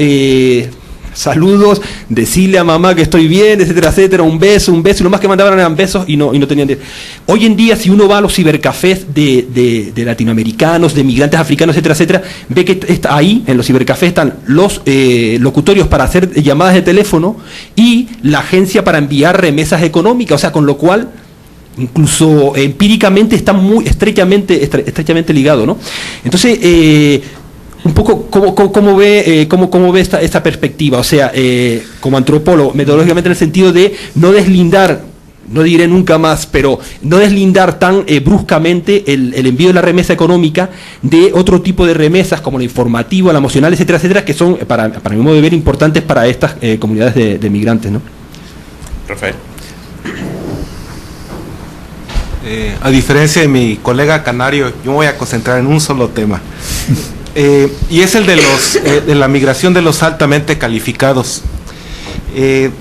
saludos, decirle a mamá que estoy bien, etcétera, etcétera, un beso, y lo más que mandaban eran besos y no tenían dinero. Hoy en día, si uno va a los cibercafés de latinoamericanos, de migrantes africanos, etcétera, etcétera, ve que ahí, en los cibercafés, están los locutorios para hacer llamadas de teléfono y la agencia para enviar remesas económicas, o sea, con lo cual incluso empíricamente está muy estrechamente ligado, ¿no? Entonces, un poco cómo ve esta perspectiva, o sea, como antropólogo, metodológicamente en el sentido de no deslindar no diré nunca más, pero no deslindar tan bruscamente el envío de la remesa económica de otro tipo de remesas como la informativa, la emocional, etcétera, etcétera, que son, para mi modo de ver, importantes para estas comunidades de migrantes, ¿no? Rafael. A diferencia de mi colega canario, yo me voy a concentrar en un solo tema. Y es el de la migración de los altamente calificados.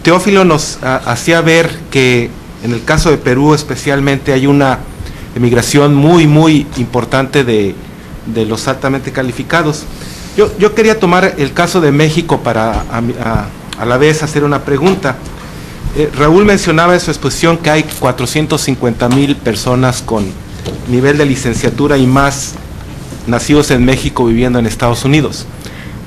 Teófilo nos hacía ver que en el caso de Perú especialmente hay una migración muy, muy importante de los altamente calificados. Yo quería tomar el caso de México para a la vez hacer una pregunta. Raúl mencionaba en su exposición que hay 450,000 personas con nivel de licenciatura y más nacidos en México viviendo en Estados Unidos.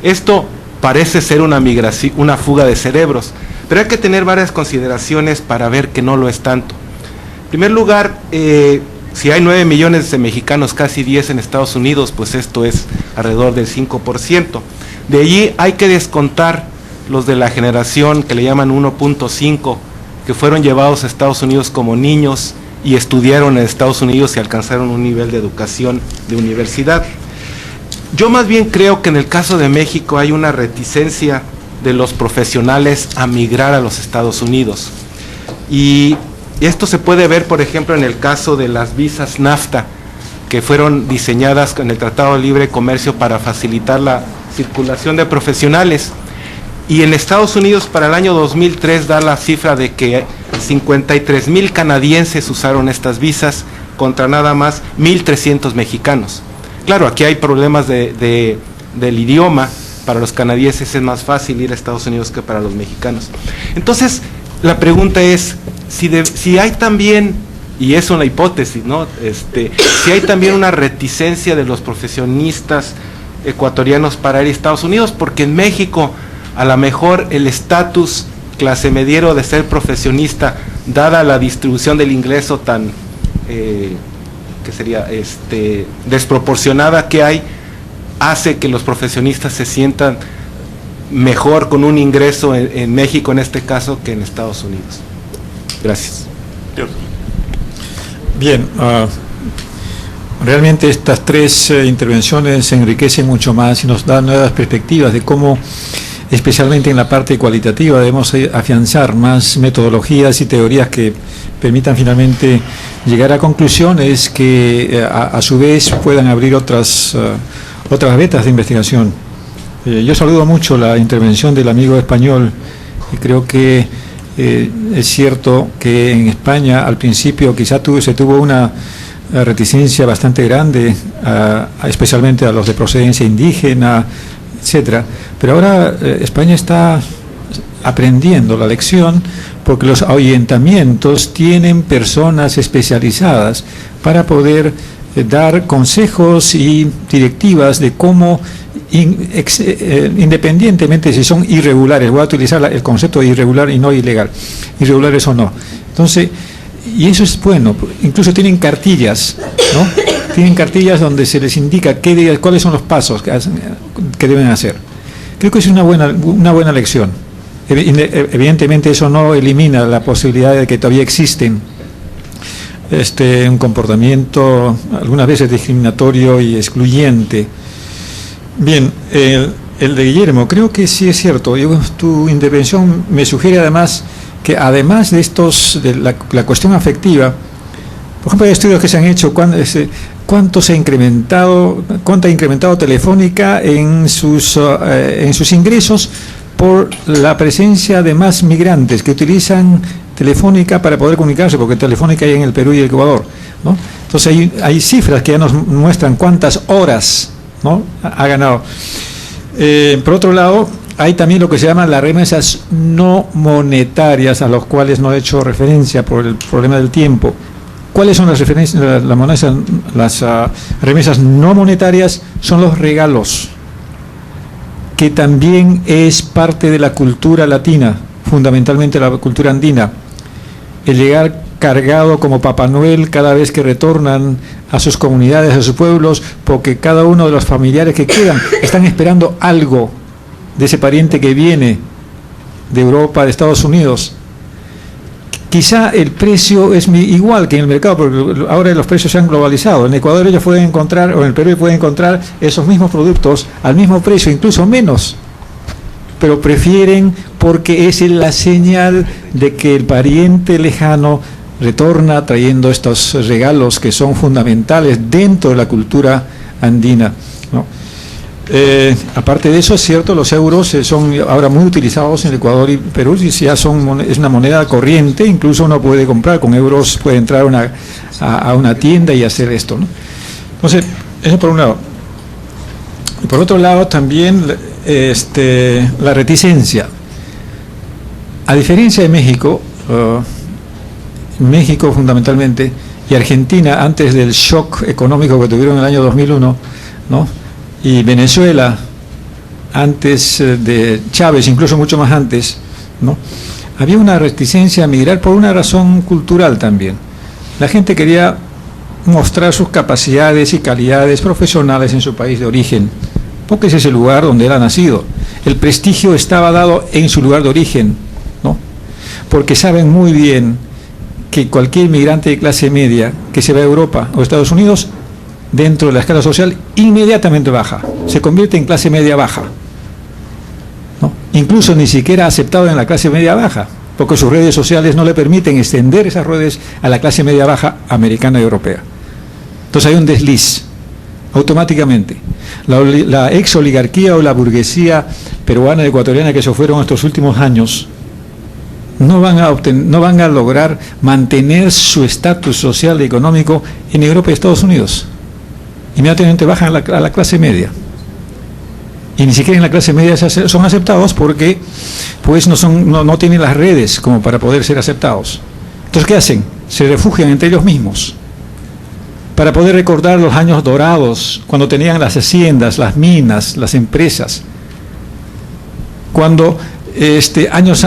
Esto parece ser una migración, una fuga de cerebros, pero hay que tener varias consideraciones para ver que no lo es tanto. En primer lugar, si hay 9 millones de mexicanos, casi 10 en Estados Unidos, pues esto es alrededor del 5%. De allí hay que descontar los de la generación que le llaman 1.5, que fueron llevados a Estados Unidos como niños y estudiaron en Estados Unidos y alcanzaron un nivel de educación de universidad. Yo más bien creo que en el caso de México hay una reticencia de los profesionales a migrar a los Estados Unidos. Y esto se puede ver, por ejemplo, en el caso de las visas NAFTA, que fueron diseñadas con el Tratado de Libre Comercio para facilitar la circulación de profesionales. Y en Estados Unidos para el año 2003 da la cifra de que 53,000 canadienses usaron estas visas contra nada más 1,300 mexicanos. Claro, aquí hay problemas del idioma. Para los canadienses es más fácil ir a Estados Unidos que para los mexicanos. Entonces, la pregunta es, si hay también, y es una hipótesis, ¿no? Si hay también una reticencia de los profesionistas ecuatorianos para ir a Estados Unidos, porque en México a lo mejor el estatus clase mediero de ser profesionista, dada la distribución del ingreso tan que sería desproporcionada que hay, hace que los profesionistas se sientan mejor con un ingreso en México en este caso que en Estados Unidos. Gracias. Bien, realmente estas tres intervenciones se enriquecen mucho más y nos dan nuevas perspectivas de cómo, especialmente en la parte cualitativa, debemos afianzar más metodologías y teorías que permitan finalmente llegar a conclusiones que a su vez puedan abrir otras vetas de investigación. Yo saludo mucho la intervención del amigo español y creo que es cierto que en España al principio quizá se tuvo una reticencia bastante grande, especialmente a los de procedencia indígena, etcétera, pero ahora España está aprendiendo la lección porque los ahuyentamientos tienen personas especializadas para poder dar consejos y directivas de cómo, independientemente si son irregulares, voy a utilizar el concepto de irregular y no ilegal, irregulares o no. Entonces, y eso es bueno, incluso tienen cartillas, ¿no? Tienen cartillas donde se les indica cuáles son los pasos que deben hacer. Creo que es una buena lección. Evidentemente eso no elimina la posibilidad de que todavía existen un comportamiento algunas veces discriminatorio y excluyente. Bien, el de Guillermo, creo que sí es cierto. Tu intervención me sugiere además que además de la cuestión afectiva, por ejemplo, hay estudios que se han hecho, cuánto ha incrementado Telefónica en sus ingresos por la presencia de más migrantes que utilizan Telefónica para poder comunicarse, porque Telefónica hay en el Perú y el Ecuador, ¿no? Entonces hay cifras que ya nos muestran cuántas horas, ¿no?, ha ganado. Por otro lado, hay también lo que se llaman las remesas no monetarias, a los cuales no he hecho referencia por el problema del tiempo. ¿Cuáles son las remesas no monetarias? Son los regalos, que también es parte de la cultura latina, fundamentalmente la cultura andina. El llegar cargado como Papá Noel cada vez que retornan a sus comunidades, a sus pueblos, porque cada uno de los familiares que quedan están esperando algo de ese pariente que viene de Europa, de Estados Unidos. quizá el precio es igual que en el mercado, porque ahora los precios se han globalizado. En Ecuador ellos pueden encontrar, o en el Perú pueden encontrar esos mismos productos al mismo precio, incluso menos, pero prefieren porque es la señal de que el pariente lejano retorna trayendo estos regalos que son fundamentales dentro de la cultura andina, ¿no? Aparte de eso, es cierto, los euros son ahora muy utilizados en Ecuador y Perú, y ya es una moneda corriente, incluso uno puede comprar con euros, puede entrar a una tienda y hacer esto, ¿no? Entonces, eso por un lado. Y por otro lado, también la reticencia. A diferencia de México, México fundamentalmente, y Argentina, antes del shock económico que tuvieron en el año 2001, ¿no? Y Venezuela, antes de Chávez, incluso mucho más antes, ¿no? Había una reticencia a migrar por una razón cultural también. La gente quería mostrar sus capacidades y calidades profesionales en su país de origen, porque ese es el lugar donde era nacido. El prestigio estaba dado en su lugar de origen, ¿no? Porque saben muy bien que cualquier inmigrante de clase media que se va a Europa o Estados Unidos, dentro de la escala social, inmediatamente baja, se convierte en clase media baja, ¿no? Incluso ni siquiera aceptado en la clase media baja, porque sus redes sociales no le permiten extender esas redes a la clase media baja americana y europea. Entonces hay un desliz, automáticamente. La ex oligarquía o la burguesía peruana y ecuatoriana que se fueron estos últimos años no van a lograr mantener su estatus social y económico en Europa y Estados Unidos. Inmediatamente bajan a la clase media, y ni siquiera en la clase media son aceptados porque pues no tienen las redes como para poder ser aceptados. Entonces, ¿qué hacen? Se refugian entre ellos mismos para poder recordar los años dorados, cuando tenían las haciendas, las minas, las empresas, cuando años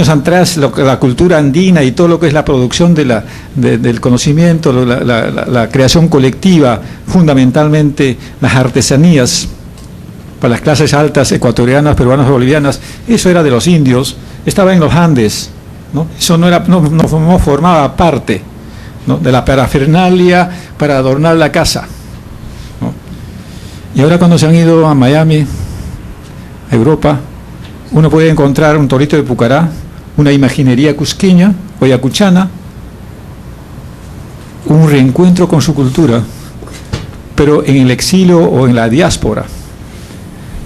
atrás la cultura andina y todo lo que es la producción del conocimiento, la creación colectiva, fundamentalmente las artesanías para las clases altas ecuatorianas, peruanas, bolivianas, eso era de los indios, estaba en los Andes, ¿no? Eso no formaba parte, ¿no?, de la parafernalia para adornar la casa, ¿no? Y ahora cuando se han ido a Miami, a Europa, uno puede encontrar un torito de Pucará, una imaginería cusqueña o ayacuchana, un reencuentro con su cultura, pero en el exilio o en la diáspora.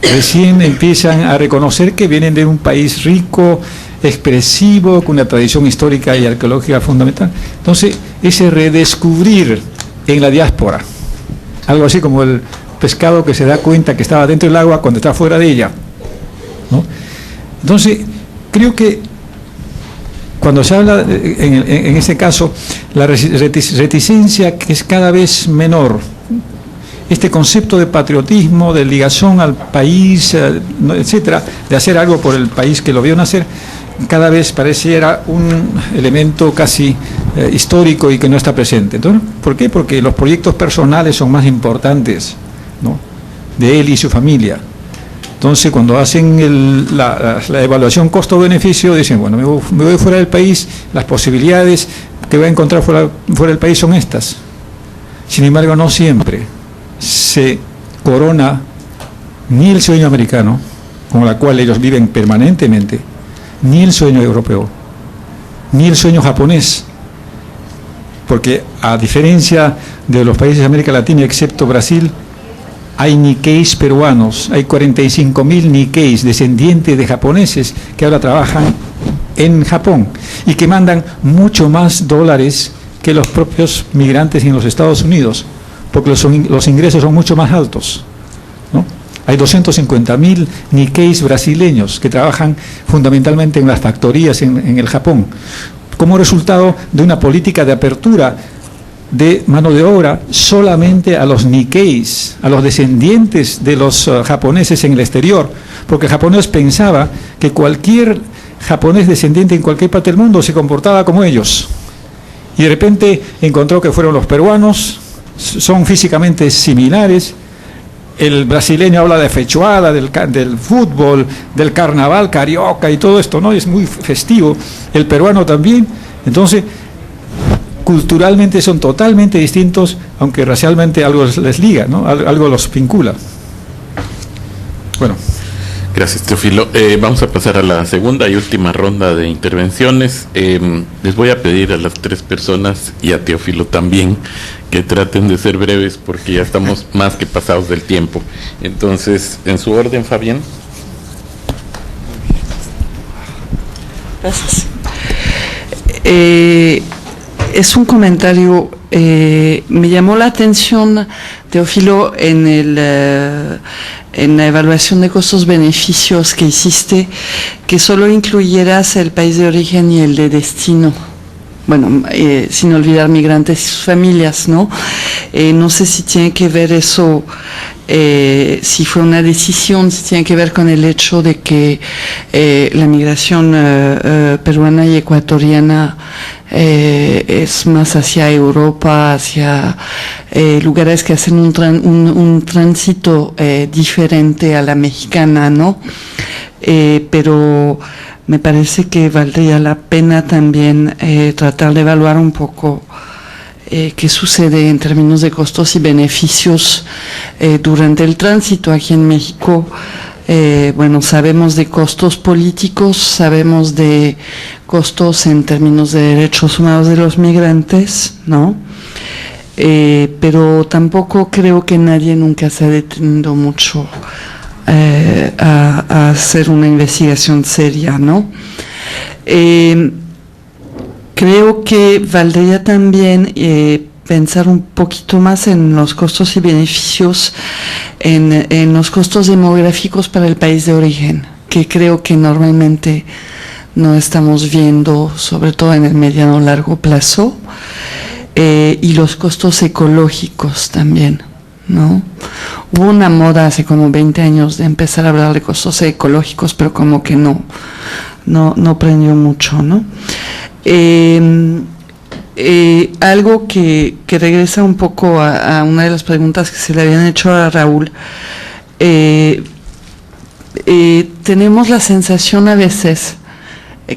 Recién empiezan a reconocer que vienen de un país rico, expresivo, con una tradición histórica y arqueológica fundamental. Entonces, ese redescubrir en la diáspora, algo así como el pescado que se da cuenta que estaba dentro del agua cuando está fuera de ella, ¿no? Entonces, creo que cuando se habla, en ese caso, la reticencia que es cada vez menor, este concepto de patriotismo, de ligación al país, etcétera, de hacer algo por el país que lo vio nacer, cada vez pareciera un elemento casi histórico y que no está presente. Entonces, ¿por qué? Porque los proyectos personales son más importantes, ¿no?, de él y su familia. Entonces, cuando hacen la evaluación costo-beneficio, dicen, bueno, me voy fuera del país, las posibilidades que voy a encontrar fuera del país son estas. Sin embargo, no siempre se corona ni el sueño americano, con la cual ellos viven permanentemente, ni el sueño europeo, ni el sueño japonés. Porque, a diferencia de los países de América Latina, excepto Brasil, hay Nikkeis peruanos, hay 45.000 Nikkeis, descendientes de japoneses, que ahora trabajan en Japón y que mandan mucho más dólares que los propios migrantes en los Estados Unidos, porque los ingresos son mucho más altos, ¿no? Hay 250.000 Nikkeis brasileños que trabajan fundamentalmente en las factorías en el Japón, como resultado de una política de apertura de mano de obra solamente a los Nikkeis, a los descendientes de los japoneses en el exterior, porque el japonés pensaba que cualquier japonés descendiente en cualquier parte del mundo se comportaba como ellos, y de repente encontró que fueron los peruanos, son físicamente similares, el brasileño habla de fechoada, del fútbol, del carnaval carioca y todo esto, ¿no? Es muy festivo, el peruano también. Entonces, culturalmente son totalmente distintos, aunque racialmente algo les liga, ¿no? Algo los vincula. Bueno. Gracias, Teófilo. Vamos a pasar a la segunda y última ronda de intervenciones. Les voy a pedir a las tres personas y a Teófilo también que traten de ser breves porque ya estamos más que pasados del tiempo. Entonces, en su orden, Fabián. Gracias. Es un comentario, me llamó la atención, Teófilo, en la evaluación de costos-beneficios que hiciste, que solo incluyeras el país de origen y el de destino. Bueno, sin olvidar migrantes y sus familias, ¿no? No sé si tiene que ver eso, si fue una decisión, si tiene que ver con el hecho de que la migración peruana y ecuatoriana es más hacia Europa, hacia lugares que hacen un tránsito diferente a la mexicana, ¿no? Pero me parece que valdría la pena también tratar de evaluar un poco qué sucede en términos de costos y beneficios durante el tránsito aquí en México. Bueno, sabemos de costos políticos, sabemos de costos en términos de derechos humanos de los migrantes, ¿no? Pero tampoco creo que nadie nunca se ha detenido mucho a hacer una investigación seria, ¿no? Creo que valdría también pensar un poquito más en los costos y beneficios, en los costos demográficos para el país de origen, que creo que normalmente no estamos viendo, sobre todo en el mediano o largo plazo, y los costos ecológicos también, ¿no? Hubo una moda hace como 20 años de empezar a hablar de costos ecológicos, pero como que no prendió mucho, ¿no? Algo que regresa un poco a una de las preguntas que se le habían hecho a Raúl. Tenemos la sensación a veces,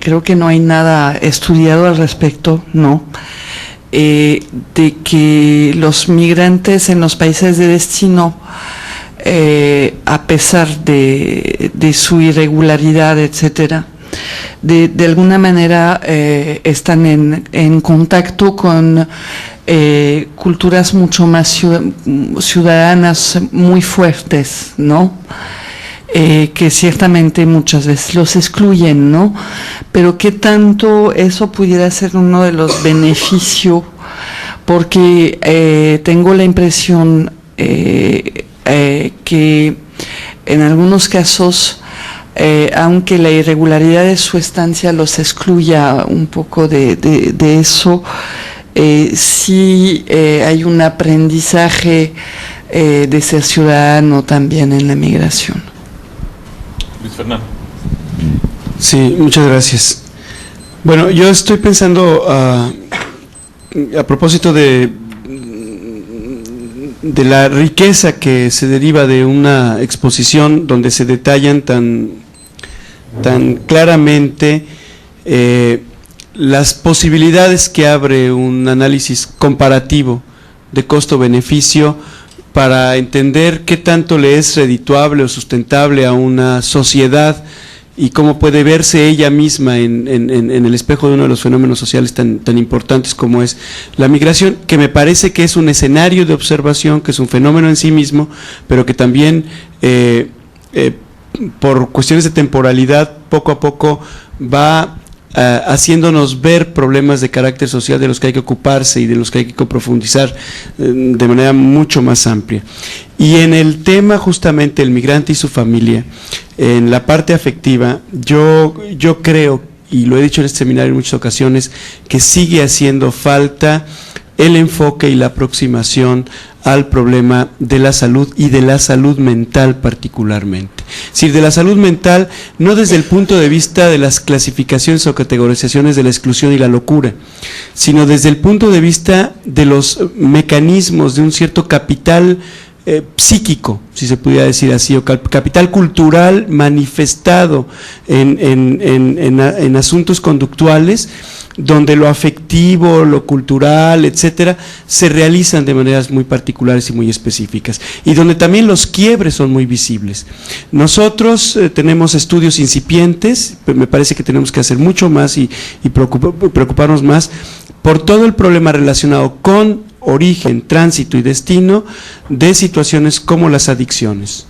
creo que no hay nada estudiado al respecto, ¿no?, de que los migrantes en los países de destino, a pesar de su irregularidad, etcétera, de alguna manera están en contacto con culturas mucho más ciudadanas muy fuertes, ¿no? Que ciertamente muchas veces los excluyen, ¿no? Pero qué tanto eso pudiera ser uno de los beneficios, porque tengo la impresión que en algunos casos, aunque la irregularidad de su estancia los excluya un poco de eso, sí hay un aprendizaje de ser ciudadano también en la migración. Luis Fernando. Sí, muchas gracias. Bueno, yo estoy pensando a propósito de la riqueza que se deriva de una exposición donde se detallan tan claramente las posibilidades que abre un análisis comparativo de costo-beneficio para entender qué tanto le es redituable o sustentable a una sociedad y cómo puede verse ella misma en el espejo de uno de los fenómenos sociales tan importantes como es la migración, que me parece que es un escenario de observación, que es un fenómeno en sí mismo, pero que también por cuestiones de temporalidad poco a poco va haciéndonos ver problemas de carácter social de los que hay que ocuparse y de los que hay que profundizar de manera mucho más amplia. Y en el tema justamente el migrante y su familia, en la parte afectiva, yo creo, y lo he dicho en este seminario en muchas ocasiones, que sigue haciendo falta el enfoque y la aproximación al problema de la salud y de la salud mental particularmente. Es decir, de la salud mental no desde el punto de vista de las clasificaciones o categorizaciones de la exclusión y la locura, sino desde el punto de vista de los mecanismos de un cierto capital psíquico, si se pudiera decir así, o capital cultural manifestado en asuntos conductuales, donde lo afectivo, lo cultural, etcétera, se realizan de maneras muy particulares y muy específicas, y donde también los quiebres son muy visibles. Nosotros tenemos estudios incipientes, me parece que tenemos que hacer mucho más y preocuparnos más por todo el problema relacionado con origen, tránsito y destino de situaciones como las adicciones,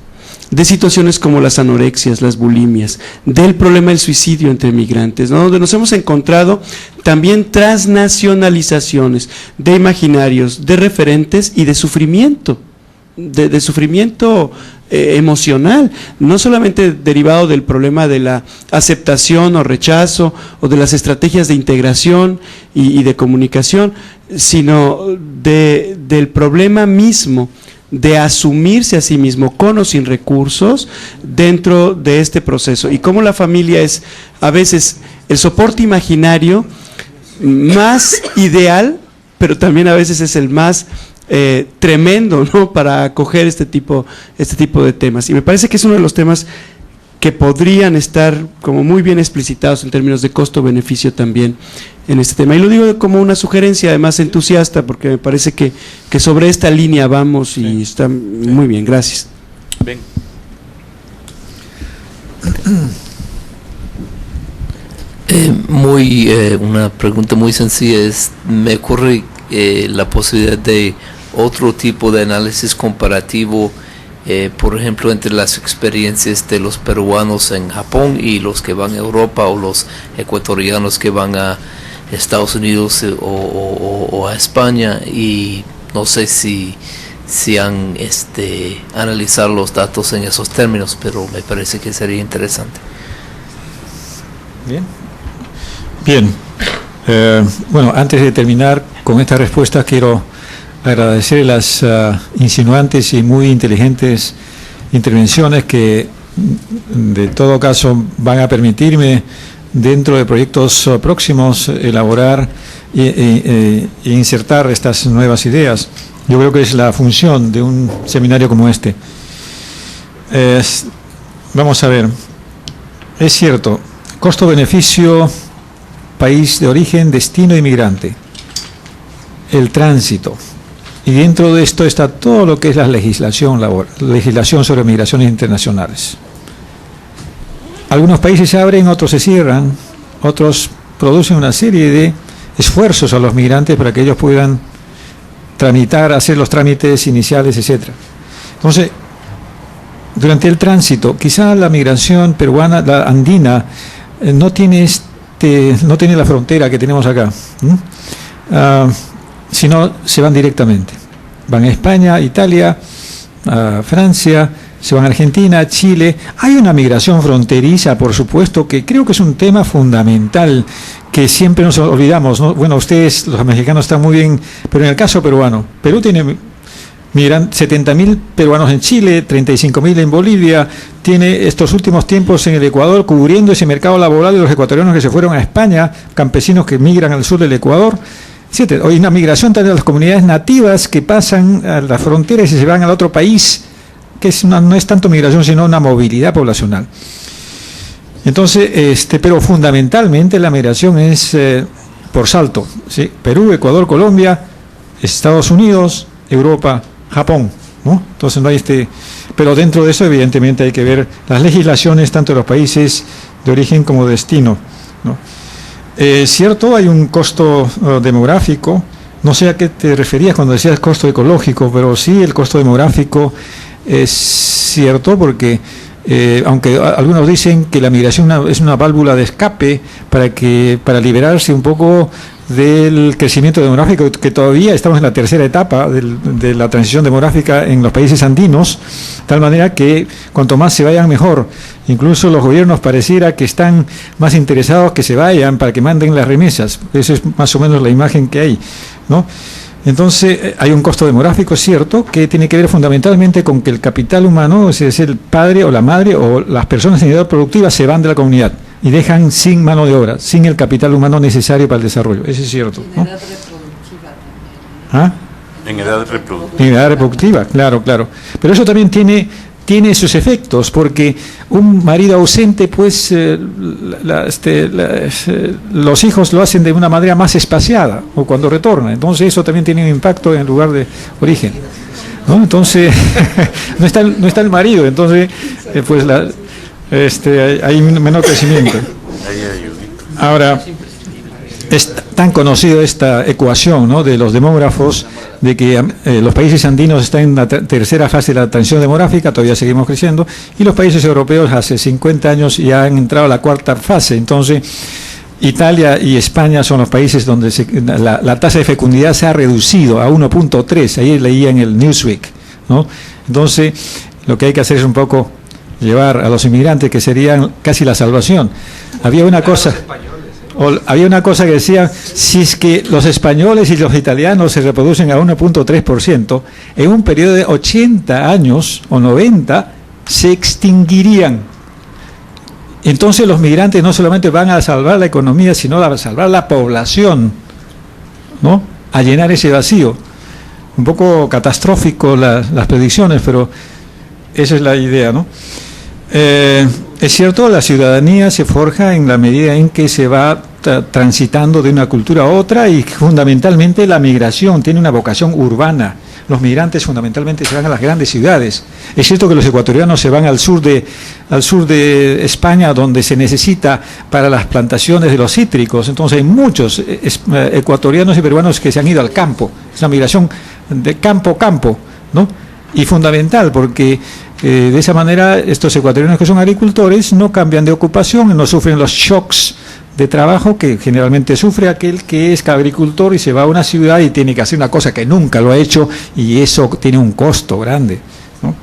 de situaciones como las anorexias, las bulimias, del problema del suicidio entre migrantes, ¿no? Donde nos hemos encontrado también transnacionalizaciones de imaginarios, de referentes y de sufrimiento, de sufrimiento emocional, no solamente derivado del problema de la aceptación o rechazo o de las estrategias de integración y de comunicación, sino del problema mismo de asumirse a sí mismo con o sin recursos dentro de este proceso, y cómo la familia es a veces el soporte imaginario más ideal, pero también a veces es el más tremendo, ¿no?, para acoger este tipo de temas. Y me parece que es uno de los temas que podrían estar como muy bien explicitados en términos de costo-beneficio también en este tema. Y lo digo como una sugerencia, además entusiasta, porque me parece que sobre esta línea vamos y sí, está muy bien. Gracias. Ven. Una pregunta muy sencilla me ocurre la posibilidad de otro tipo de análisis comparativo, por ejemplo, entre las experiencias de los peruanos en Japón y los que van a Europa, o los ecuatorianos que van a Estados Unidos o a España, y no sé si han analizado los datos en esos términos, pero me parece que sería interesante. Bien. Bueno, antes de terminar con esta respuesta, quiero agradecer las insinuantes y muy inteligentes intervenciones que, de todo caso, van a permitirme, dentro de proyectos próximos, elaborar e insertar estas nuevas ideas. Yo creo que es la función de un seminario como este. Vamos a ver, es cierto, costo-beneficio, país de origen, destino, inmigrante, el tránsito, y dentro de esto está todo lo que es la legislación sobre migraciones internacionales. Algunos países se abren, otros se cierran, otros producen una serie de esfuerzos a los migrantes para que ellos puedan tramitar, hacer los trámites iniciales, etcétera. Entonces, durante el tránsito, quizá la migración peruana, la andina, no tiene la frontera que tenemos acá, sino se van directamente. Van a España, Italia, a Francia, se van a Argentina, Chile. Hay una migración fronteriza, por supuesto, que creo que es un tema fundamental que siempre nos olvidamos, ¿no? Bueno, ustedes, los mexicanos, están muy bien, pero en el caso peruano, Perú tiene 70.000 peruanos en Chile, 35.000 en Bolivia, tiene estos últimos tiempos en el Ecuador cubriendo ese mercado laboral de los ecuatorianos que se fueron a España, campesinos que migran al sur del Ecuador, etc. Hoy una migración también de las comunidades nativas que pasan a las fronteras y se van al otro país, que no es tanto migración sino una movilidad poblacional. Entonces, pero fundamentalmente la migración es por salto, ¿sí? Perú, Ecuador, Colombia, Estados Unidos, Europa, Japón, ¿no? Entonces no hay pero dentro de eso evidentemente hay que ver las legislaciones tanto de los países de origen como de destino, ¿no? Cierto, hay un costo demográfico, no sé a qué te referías cuando decías costo ecológico, pero sí, el costo demográfico es cierto, porque aunque algunos dicen que la migración es una válvula de escape para liberarse un poco del crecimiento demográfico, que todavía estamos en la tercera etapa de la transición demográfica en los países andinos, de tal manera que cuanto más se vayan mejor. Incluso los gobiernos pareciera que están más interesados que se vayan para que manden las remesas. Esa es más o menos la imagen que hay, ¿no? Entonces hay un costo demográfico, es cierto, que tiene que ver fundamentalmente con que el capital humano, es decir, el padre o la madre o las personas en edad productiva se van de la comunidad y dejan sin mano de obra, sin el capital humano necesario para el desarrollo. Eso es cierto, ¿no? En edad reproductiva también. ¿Ah? En edad reproductiva. En edad reproductiva, claro. Pero eso también tiene tiene sus efectos, porque un marido ausente, pues los hijos lo hacen de una manera más espaciada o cuando retorna. Entonces eso también tiene un impacto en el lugar de origen, ¿no? Entonces no está el marido, entonces pues hay menor crecimiento. Ahora, es tan conocido esta ecuación, ¿no?, de los demógrafos, de que los países andinos están en la tercera fase de la transición demográfica, todavía seguimos creciendo, y los países europeos hace 50 años ya han entrado a la cuarta fase. Entonces, Italia y España son los países donde la tasa de fecundidad se ha reducido a 1.3, ahí leía en el Newsweek, ¿no? Entonces, lo que hay que hacer es un poco llevar a los inmigrantes, que serían casi la salvación. Había una cosa que decía, si es que los españoles y los italianos se reproducen a 1.3%, en un periodo de 80 años o 90 se extinguirían. Entonces los migrantes no solamente van a salvar la economía, sino a salvar la población, ¿no?, a llenar ese vacío. Un poco catastrófico las predicciones, pero esa es la idea, ¿no? Es cierto, la ciudadanía se forja en la medida en que se va transitando de una cultura a otra, y fundamentalmente la migración tiene una vocación urbana. Los migrantes fundamentalmente se van a las grandes ciudades. Es cierto que los ecuatorianos se van al sur de España, donde se necesita para las plantaciones de los cítricos. Entonces hay muchos ecuatorianos y peruanos que se han ido al campo. Es una migración de campo a campo, ¿no? Y fundamental, porque de esa manera estos ecuatorianos que son agricultores no cambian de ocupación, no sufren los shocks de trabajo que generalmente sufre aquel que es agricultor y se va a una ciudad y tiene que hacer una cosa que nunca lo ha hecho, y eso tiene un costo grande, ¿no?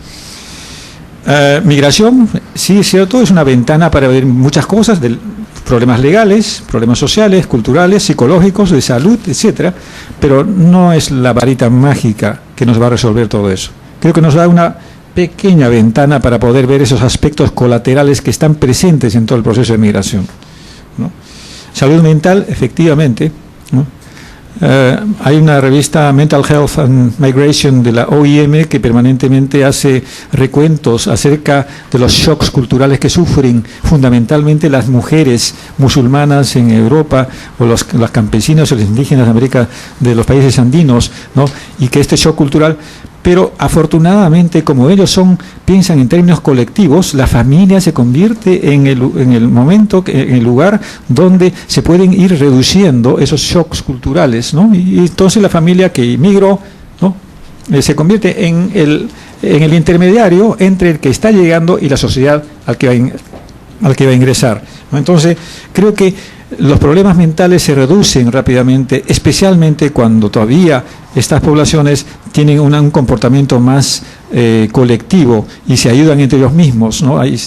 Migración, sí, es cierto, es una ventana para ver muchas cosas, problemas legales, problemas sociales, culturales, psicológicos, de salud, etcétera, pero no es la varita mágica que nos va a resolver todo eso. Creo que nos da una pequeña ventana para poder ver esos aspectos colaterales que están presentes en todo el proceso de migración, ¿no? Salud mental, efectivamente, ¿no? Hay una revista, Mental Health and Migration, de la OIM, que permanentemente hace recuentos acerca de los shocks culturales que sufren fundamentalmente las mujeres musulmanas en Europa, o los campesinos o los indígenas de América, de los países andinos, ¿no? Y que este shock cultural, pero afortunadamente, como ellos piensan en términos colectivos, la familia se convierte en el momento, en el lugar donde se pueden ir reduciendo esos shocks culturales, ¿no? Y entonces la familia que inmigró, ¿no?, se convierte en el intermediario entre el que está llegando y la sociedad al que va a ingresar, ¿no? Entonces creo que los problemas mentales se reducen rápidamente, especialmente cuando todavía estas poblaciones tienen un comportamiento más colectivo y se ayudan entre ellos mismos, ¿no? El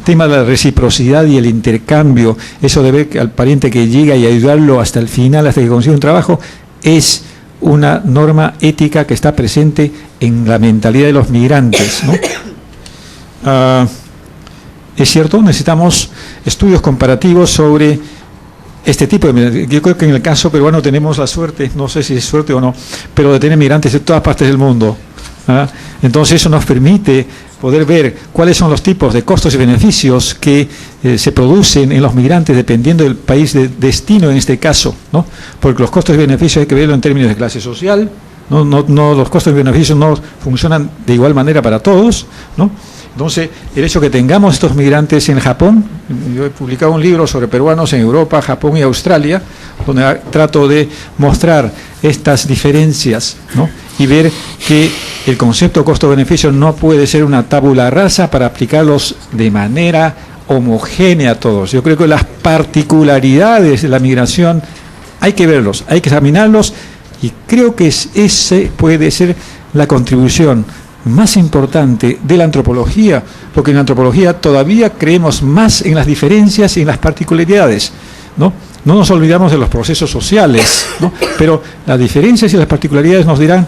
tema de la reciprocidad y el intercambio, eso de ver al pariente que llega y ayudarlo hasta el final, hasta que consiga un trabajo, es una norma ética que está presente en la mentalidad de los migrantes, ¿no? Es cierto, necesitamos estudios comparativos sobre este tipo de... Yo creo que en el caso peruano tenemos la suerte, no sé si es suerte o no, pero de tener migrantes de todas partes del mundo, ¿ah? Entonces eso nos permite poder ver cuáles son los tipos de costos y beneficios que se producen en los migrantes dependiendo del país de destino en este caso, ¿no? Porque los costos y beneficios hay que verlo en términos de clase social, no, los costos y beneficios no funcionan de igual manera para todos, ¿no? Entonces, el hecho que tengamos estos migrantes en Japón, yo he publicado un libro sobre peruanos en Europa, Japón y Australia, donde trato de mostrar estas diferencias, ¿no? Y ver que el concepto de costo-beneficio no puede ser una tabula rasa para aplicarlos de manera homogénea a todos. Yo creo que las particularidades de la migración hay que verlos, hay que examinarlos, y creo que ese puede ser la contribución más importante de la antropología, porque en la antropología todavía creemos más en las diferencias y en las particularidades, ¿no? No nos olvidamos de los procesos sociales, ¿no? Pero las diferencias y las particularidades nos dirán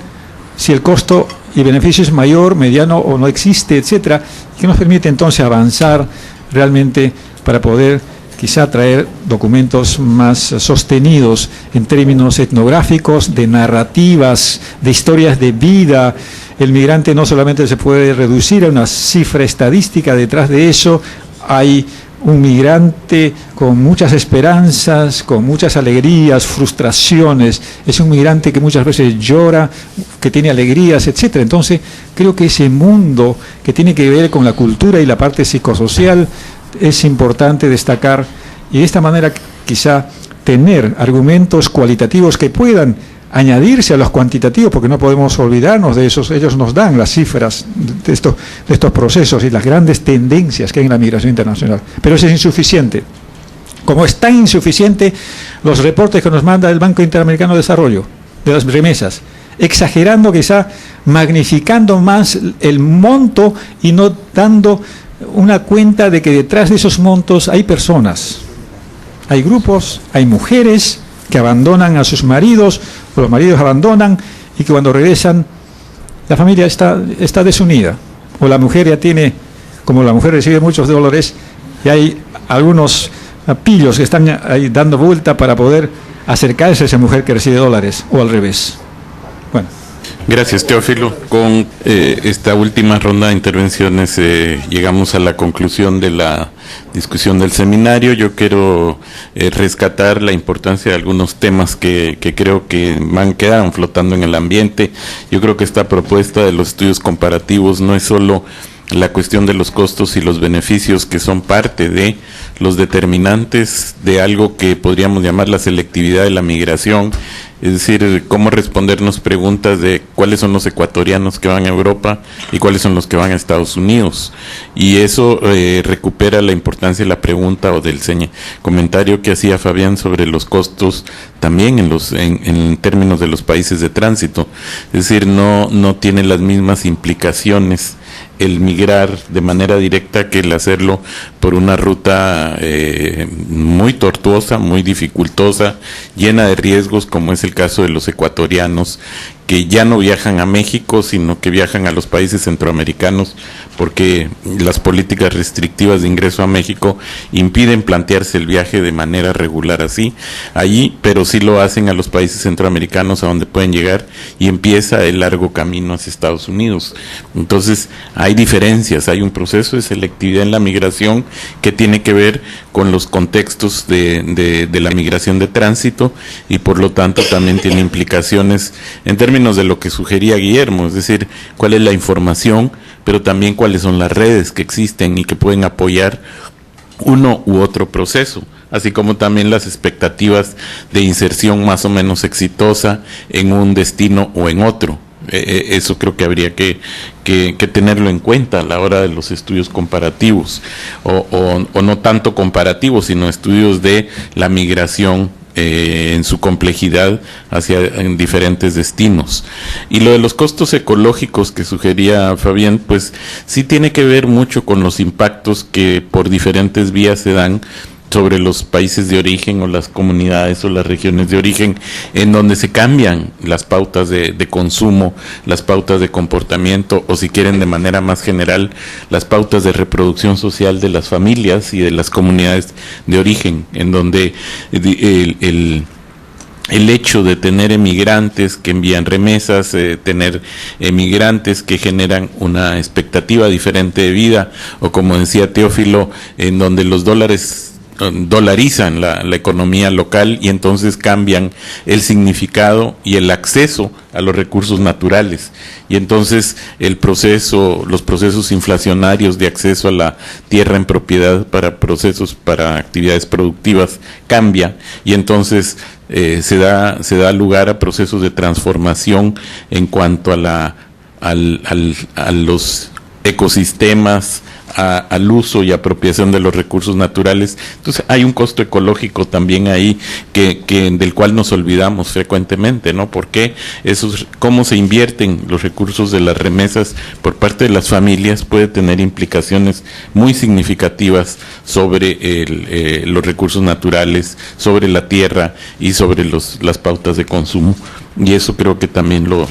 si el costo y beneficio es mayor, mediano o no existe, etcétera, que nos permite entonces avanzar realmente para poder quizá traer documentos más sostenidos en términos etnográficos, de narrativas, de historias de vida. El migrante no solamente se puede reducir a una cifra estadística, detrás de eso hay un migrante con muchas esperanzas, con muchas alegrías, frustraciones. Es un migrante que muchas veces llora, que tiene alegrías, etcétera. Entonces, creo que ese mundo que tiene que ver con la cultura y la parte psicosocial es importante destacar, y de esta manera quizá tener argumentos cualitativos que puedan añadirse a los cuantitativos, porque no podemos olvidarnos de esos. Ellos nos dan las cifras de estos procesos y las grandes tendencias que hay en la migración internacional, pero eso es insuficiente, como es tan insuficiente los reportes que nos manda el Banco Interamericano de Desarrollo de las remesas, exagerando, quizá magnificando más el monto y no dando una cuenta de que detrás de esos montos hay personas, hay grupos, hay mujeres que abandonan a sus maridos, o los maridos abandonan, y que cuando regresan la familia está desunida, o la mujer ya tiene, como la mujer recibe muchos dólares, y hay algunos pillos que están ahí dando vuelta para poder acercarse a esa mujer que recibe dólares, o al revés. Bueno. Gracias, Teófilo. Con esta última ronda de intervenciones llegamos a la conclusión de la discusión del seminario. Yo quiero rescatar la importancia de algunos temas que creo que quedaron flotando en el ambiente. Yo creo que esta propuesta de los estudios comparativos no es solo la cuestión de los costos y los beneficios, que son parte de los determinantes de algo que podríamos llamar la selectividad de la migración, es decir, cómo respondernos preguntas de cuáles son los ecuatorianos que van a Europa y cuáles son los que van a Estados Unidos, y eso recupera la importancia de la pregunta o del comentario que hacía Fabián sobre los costos también en términos de los países de tránsito. Es decir, no tiene las mismas implicaciones el migrar de manera directa que el hacerlo por una ruta muy tortuosa, muy dificultosa, llena de riesgos, como es el caso de los ecuatorianos, que ya no viajan a México, sino que viajan a los países centroamericanos, porque las políticas restrictivas de ingreso a México impiden plantearse el viaje de manera regular allí, pero sí lo hacen a los países centroamericanos, a donde pueden llegar, y empieza el largo camino hacia Estados Unidos. Entonces, hay diferencias, hay un proceso de selectividad en la migración que tiene que ver con los contextos de la migración de tránsito, y por lo tanto también tiene implicaciones en términos de lo que sugería Guillermo, es decir, cuál es la información, pero también cuáles son las redes que existen y que pueden apoyar uno u otro proceso, así como también las expectativas de inserción más o menos exitosa en un destino o en otro. Eso creo que habría que tenerlo en cuenta a la hora de los estudios comparativos, o no tanto comparativos, sino estudios de la migración en su complejidad en diferentes destinos. Y lo de los costos ecológicos que sugería Fabián, pues sí tiene que ver mucho con los impactos que por diferentes vías se dan sobre los países de origen o las comunidades o las regiones de origen, en donde se cambian las pautas de consumo, las pautas de comportamiento, o si quieren de manera más general, las pautas de reproducción social de las familias y de las comunidades de origen, en donde el hecho de tener emigrantes que envían remesas, tener emigrantes que generan una expectativa diferente de vida, o como decía Teófilo, en donde los dólares dolarizan la economía local, y entonces cambian el significado y el acceso a los recursos naturales, y entonces los procesos inflacionarios de acceso a la tierra en propiedad para actividades productivas cambia, y entonces se da lugar a procesos de transformación en cuanto a los ecosistemas, al uso y apropiación de los recursos naturales. Entonces hay un costo ecológico también ahí del cual nos olvidamos frecuentemente, ¿no? Porque cómo se invierten los recursos de las remesas por parte de las familias puede tener implicaciones muy significativas sobre los recursos naturales, sobre la tierra y sobre las pautas de consumo. Y eso creo que también lo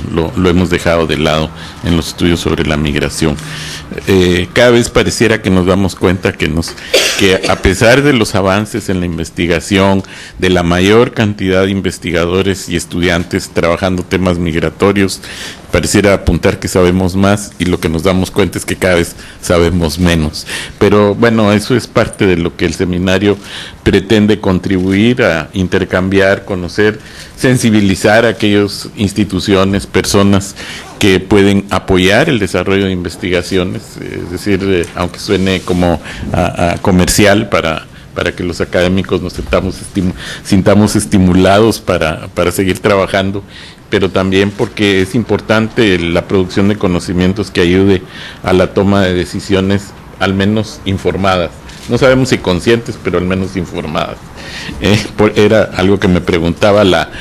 hemos dejado de lado en los estudios sobre la migración. Cada vez pareciera que nos damos cuenta que nos que a pesar de los avances en la investigación, de la mayor cantidad de investigadores y estudiantes trabajando temas migratorios, pareciera apuntar que sabemos más, y lo que nos damos cuenta es que cada vez sabemos menos. Pero bueno, eso es parte de lo que el seminario pretende contribuir a intercambiar, conocer, sensibilizar a aquellas instituciones, personas que pueden apoyar el desarrollo de investigaciones, es decir, aunque suene como a comercial, para que los académicos nos sintamos estimulados para seguir trabajando, pero también porque es importante la producción de conocimientos que ayude a la toma de decisiones, al menos informadas. No sabemos si conscientes, pero al menos informadas. Era algo que me preguntaba la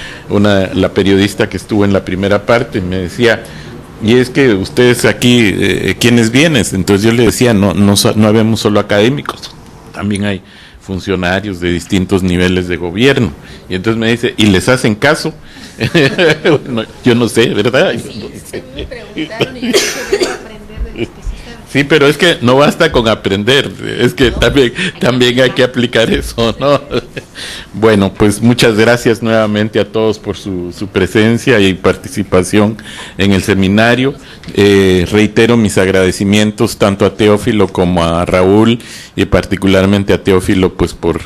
periodista que estuvo en la primera parte, me decía, y es que ustedes aquí, ¿quiénes vienen? Entonces yo le decía, no habemos solo académicos, también hay funcionarios de distintos niveles de gobierno. Y entonces me dice, ¿y les hacen caso? Bueno, yo no sé, ¿verdad? Yo no sé. Me preguntaron y yo debo aprender de los que sí saben. Sí, pero es que no basta con aprender, es que también hay que aplicar eso, ¿no? Bueno, pues muchas gracias nuevamente a todos por su presencia y participación en el seminario. Reitero mis agradecimientos tanto a Teófilo como a Raúl, y particularmente a Teófilo pues por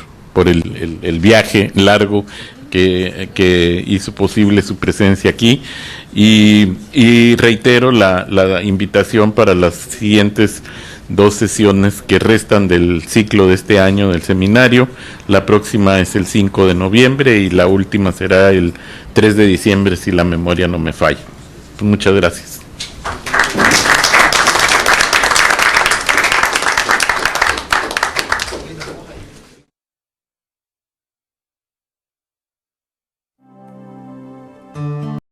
el viaje largo que hizo posible su presencia aquí, y reitero la invitación para las siguientes 2 sesiones que restan del ciclo de este año del seminario. La próxima es el 5 de noviembre y la última será el 3 de diciembre, si la memoria no me falla. Pues muchas gracias.